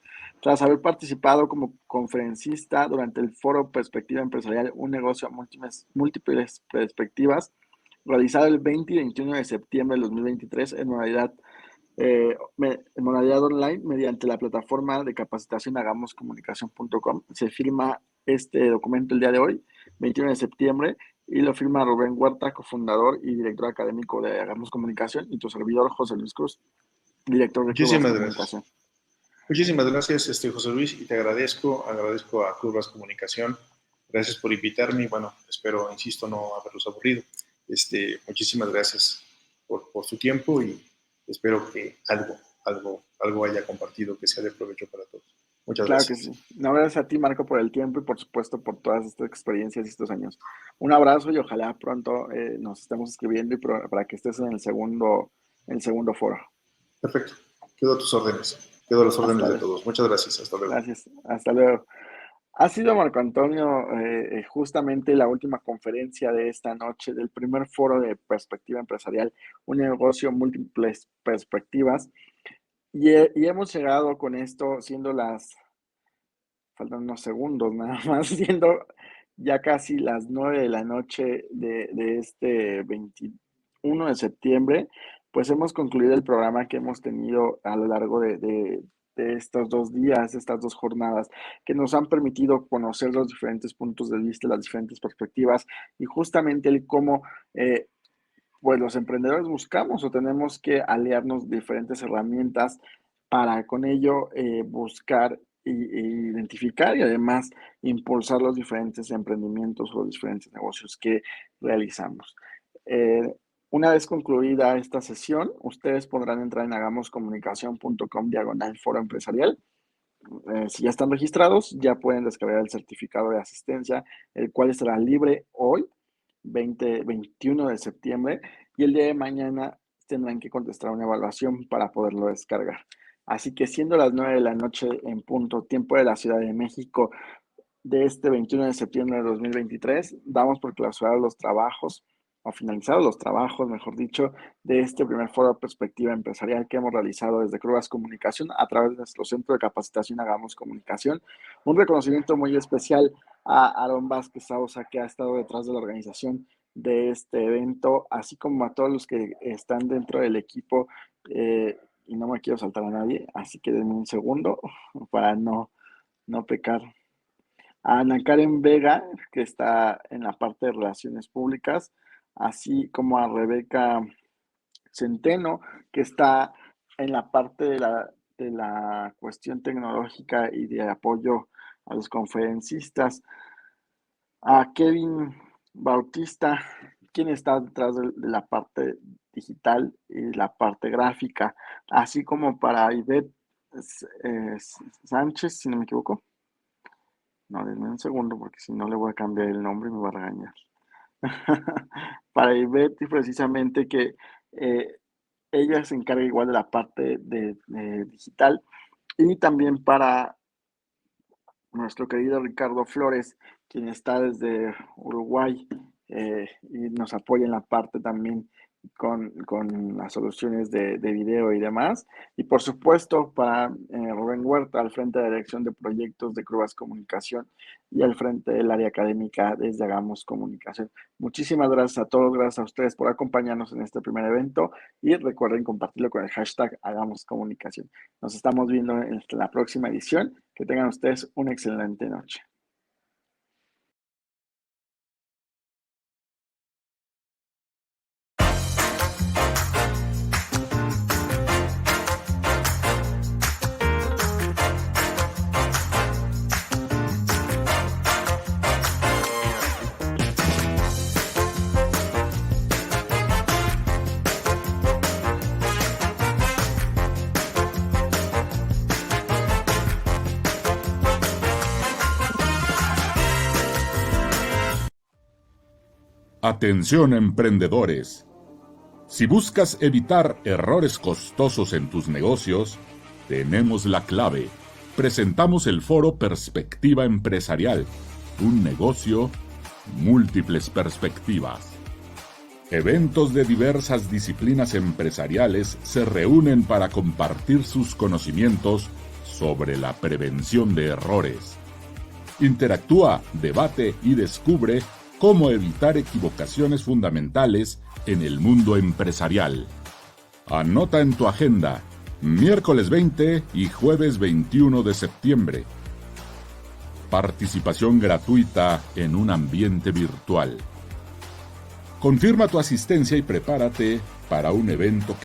tras haber participado como conferencista durante el foro Perspectiva Empresarial, un negocio a múltiples perspectivas, realizado el 20 y 21 de septiembre de 2023 en modalidad online mediante la plataforma de capacitación hagamoscomunicación.com. Se firma este documento el día de hoy, 21 de septiembre, y lo firma Rubén Huerta, cofundador y director académico de Hagamos Comunicación, y tu servidor José Luis Cruz, director de Curvas Muchísimas gracias. Comunicación. Muchísimas gracias, José Luis, y te agradezco a Curvas Comunicación. Gracias por invitarme y bueno, espero, insisto, no haberlos aburrido. Muchísimas gracias por su tiempo y espero que algo haya compartido que sea de provecho para todos. Muchas Claro que gracias. sí. No, gracias a ti, Marco, por el tiempo y por supuesto por todas estas experiencias y estos años. Un abrazo y ojalá pronto nos estemos escribiendo y para que estés en el segundo foro. Perfecto. Quedo a tus órdenes. Quedo a las órdenes Hasta de luego. todos. Muchas gracias. Hasta luego. Gracias. Hasta luego. Ha sido Marco Antonio justamente la última conferencia de esta noche del primer foro de perspectiva empresarial, un negocio múltiples perspectivas. Y hemos llegado con esto, faltan unos segundos nada más, siendo ya casi las 9 de la noche de este 21 de septiembre, pues hemos concluido el programa que hemos tenido a lo largo de estos 2 días, estas 2 jornadas, que nos han permitido conocer los diferentes puntos de vista, las diferentes perspectivas y justamente el cómo pues los emprendedores buscamos o tenemos que aliarnos diferentes herramientas para con ello buscar e identificar y además impulsar los diferentes emprendimientos o los diferentes negocios que realizamos. Eh, una vez concluida esta sesión, ustedes podrán entrar en hagamoscomunicación.com/foro empresarial si ya están registrados, ya pueden descargar el certificado de asistencia, el cual estará libre hoy, 21 de septiembre, y el día de mañana tendrán que contestar una evaluación para poderlo descargar. Así que siendo las 9 de la noche en punto, tiempo de la Ciudad de México, de este 21 de septiembre de 2023, damos por clausurados los trabajos, o finalizados los trabajos, mejor dicho, de este primer foro de perspectiva empresarial que hemos realizado desde Crubas Comunicación a través de nuestro centro de capacitación Hagamos Comunicación. Un reconocimiento muy especial a Aaron Vázquez Sauza, que ha estado detrás de la organización de este evento, así como a todos los que están dentro del equipo, y no me quiero saltar a nadie, así que denme un segundo para no pecar. A Ana Karen Vega, que está en la parte de relaciones públicas, así como a Rebeca Centeno, que está en la parte de la cuestión tecnológica y de apoyo a los conferencistas, a Kevin Bautista, quien está detrás de la parte digital y la parte gráfica, así como para Ivette Sánchez, si no me equivoco. No, denme un segundo porque si no le voy a cambiar el nombre y me va a regañar. Para Ivette, precisamente que ella se encarga igual de la parte de digital, y también para nuestro querido Ricardo Flores, quien está desde Uruguay y nos apoya en la parte también con las soluciones de video y demás. Y por supuesto para Rubén Huerta al frente de la dirección de proyectos de Crubas Comunicación y al frente del área académica desde Hagamos Comunicación. Muchísimas gracias a todos, gracias a ustedes por acompañarnos en este primer evento y recuerden compartirlo con el hashtag Hagamos Comunicación. Nos estamos viendo en la próxima edición. Que tengan ustedes una excelente noche. Atención emprendedores. Si buscas evitar errores costosos en tus negocios, tenemos la clave. Presentamos el foro Perspectiva Empresarial. Un negocio, múltiples perspectivas. Eventos de diversas disciplinas empresariales se reúnen para compartir sus conocimientos sobre la prevención de errores. Interactúa, debate y descubre cómo evitar equivocaciones fundamentales en el mundo empresarial. Anota en tu agenda, miércoles 20 y jueves 21 de septiembre. Participación gratuita en un ambiente virtual. Confirma tu asistencia y prepárate para un evento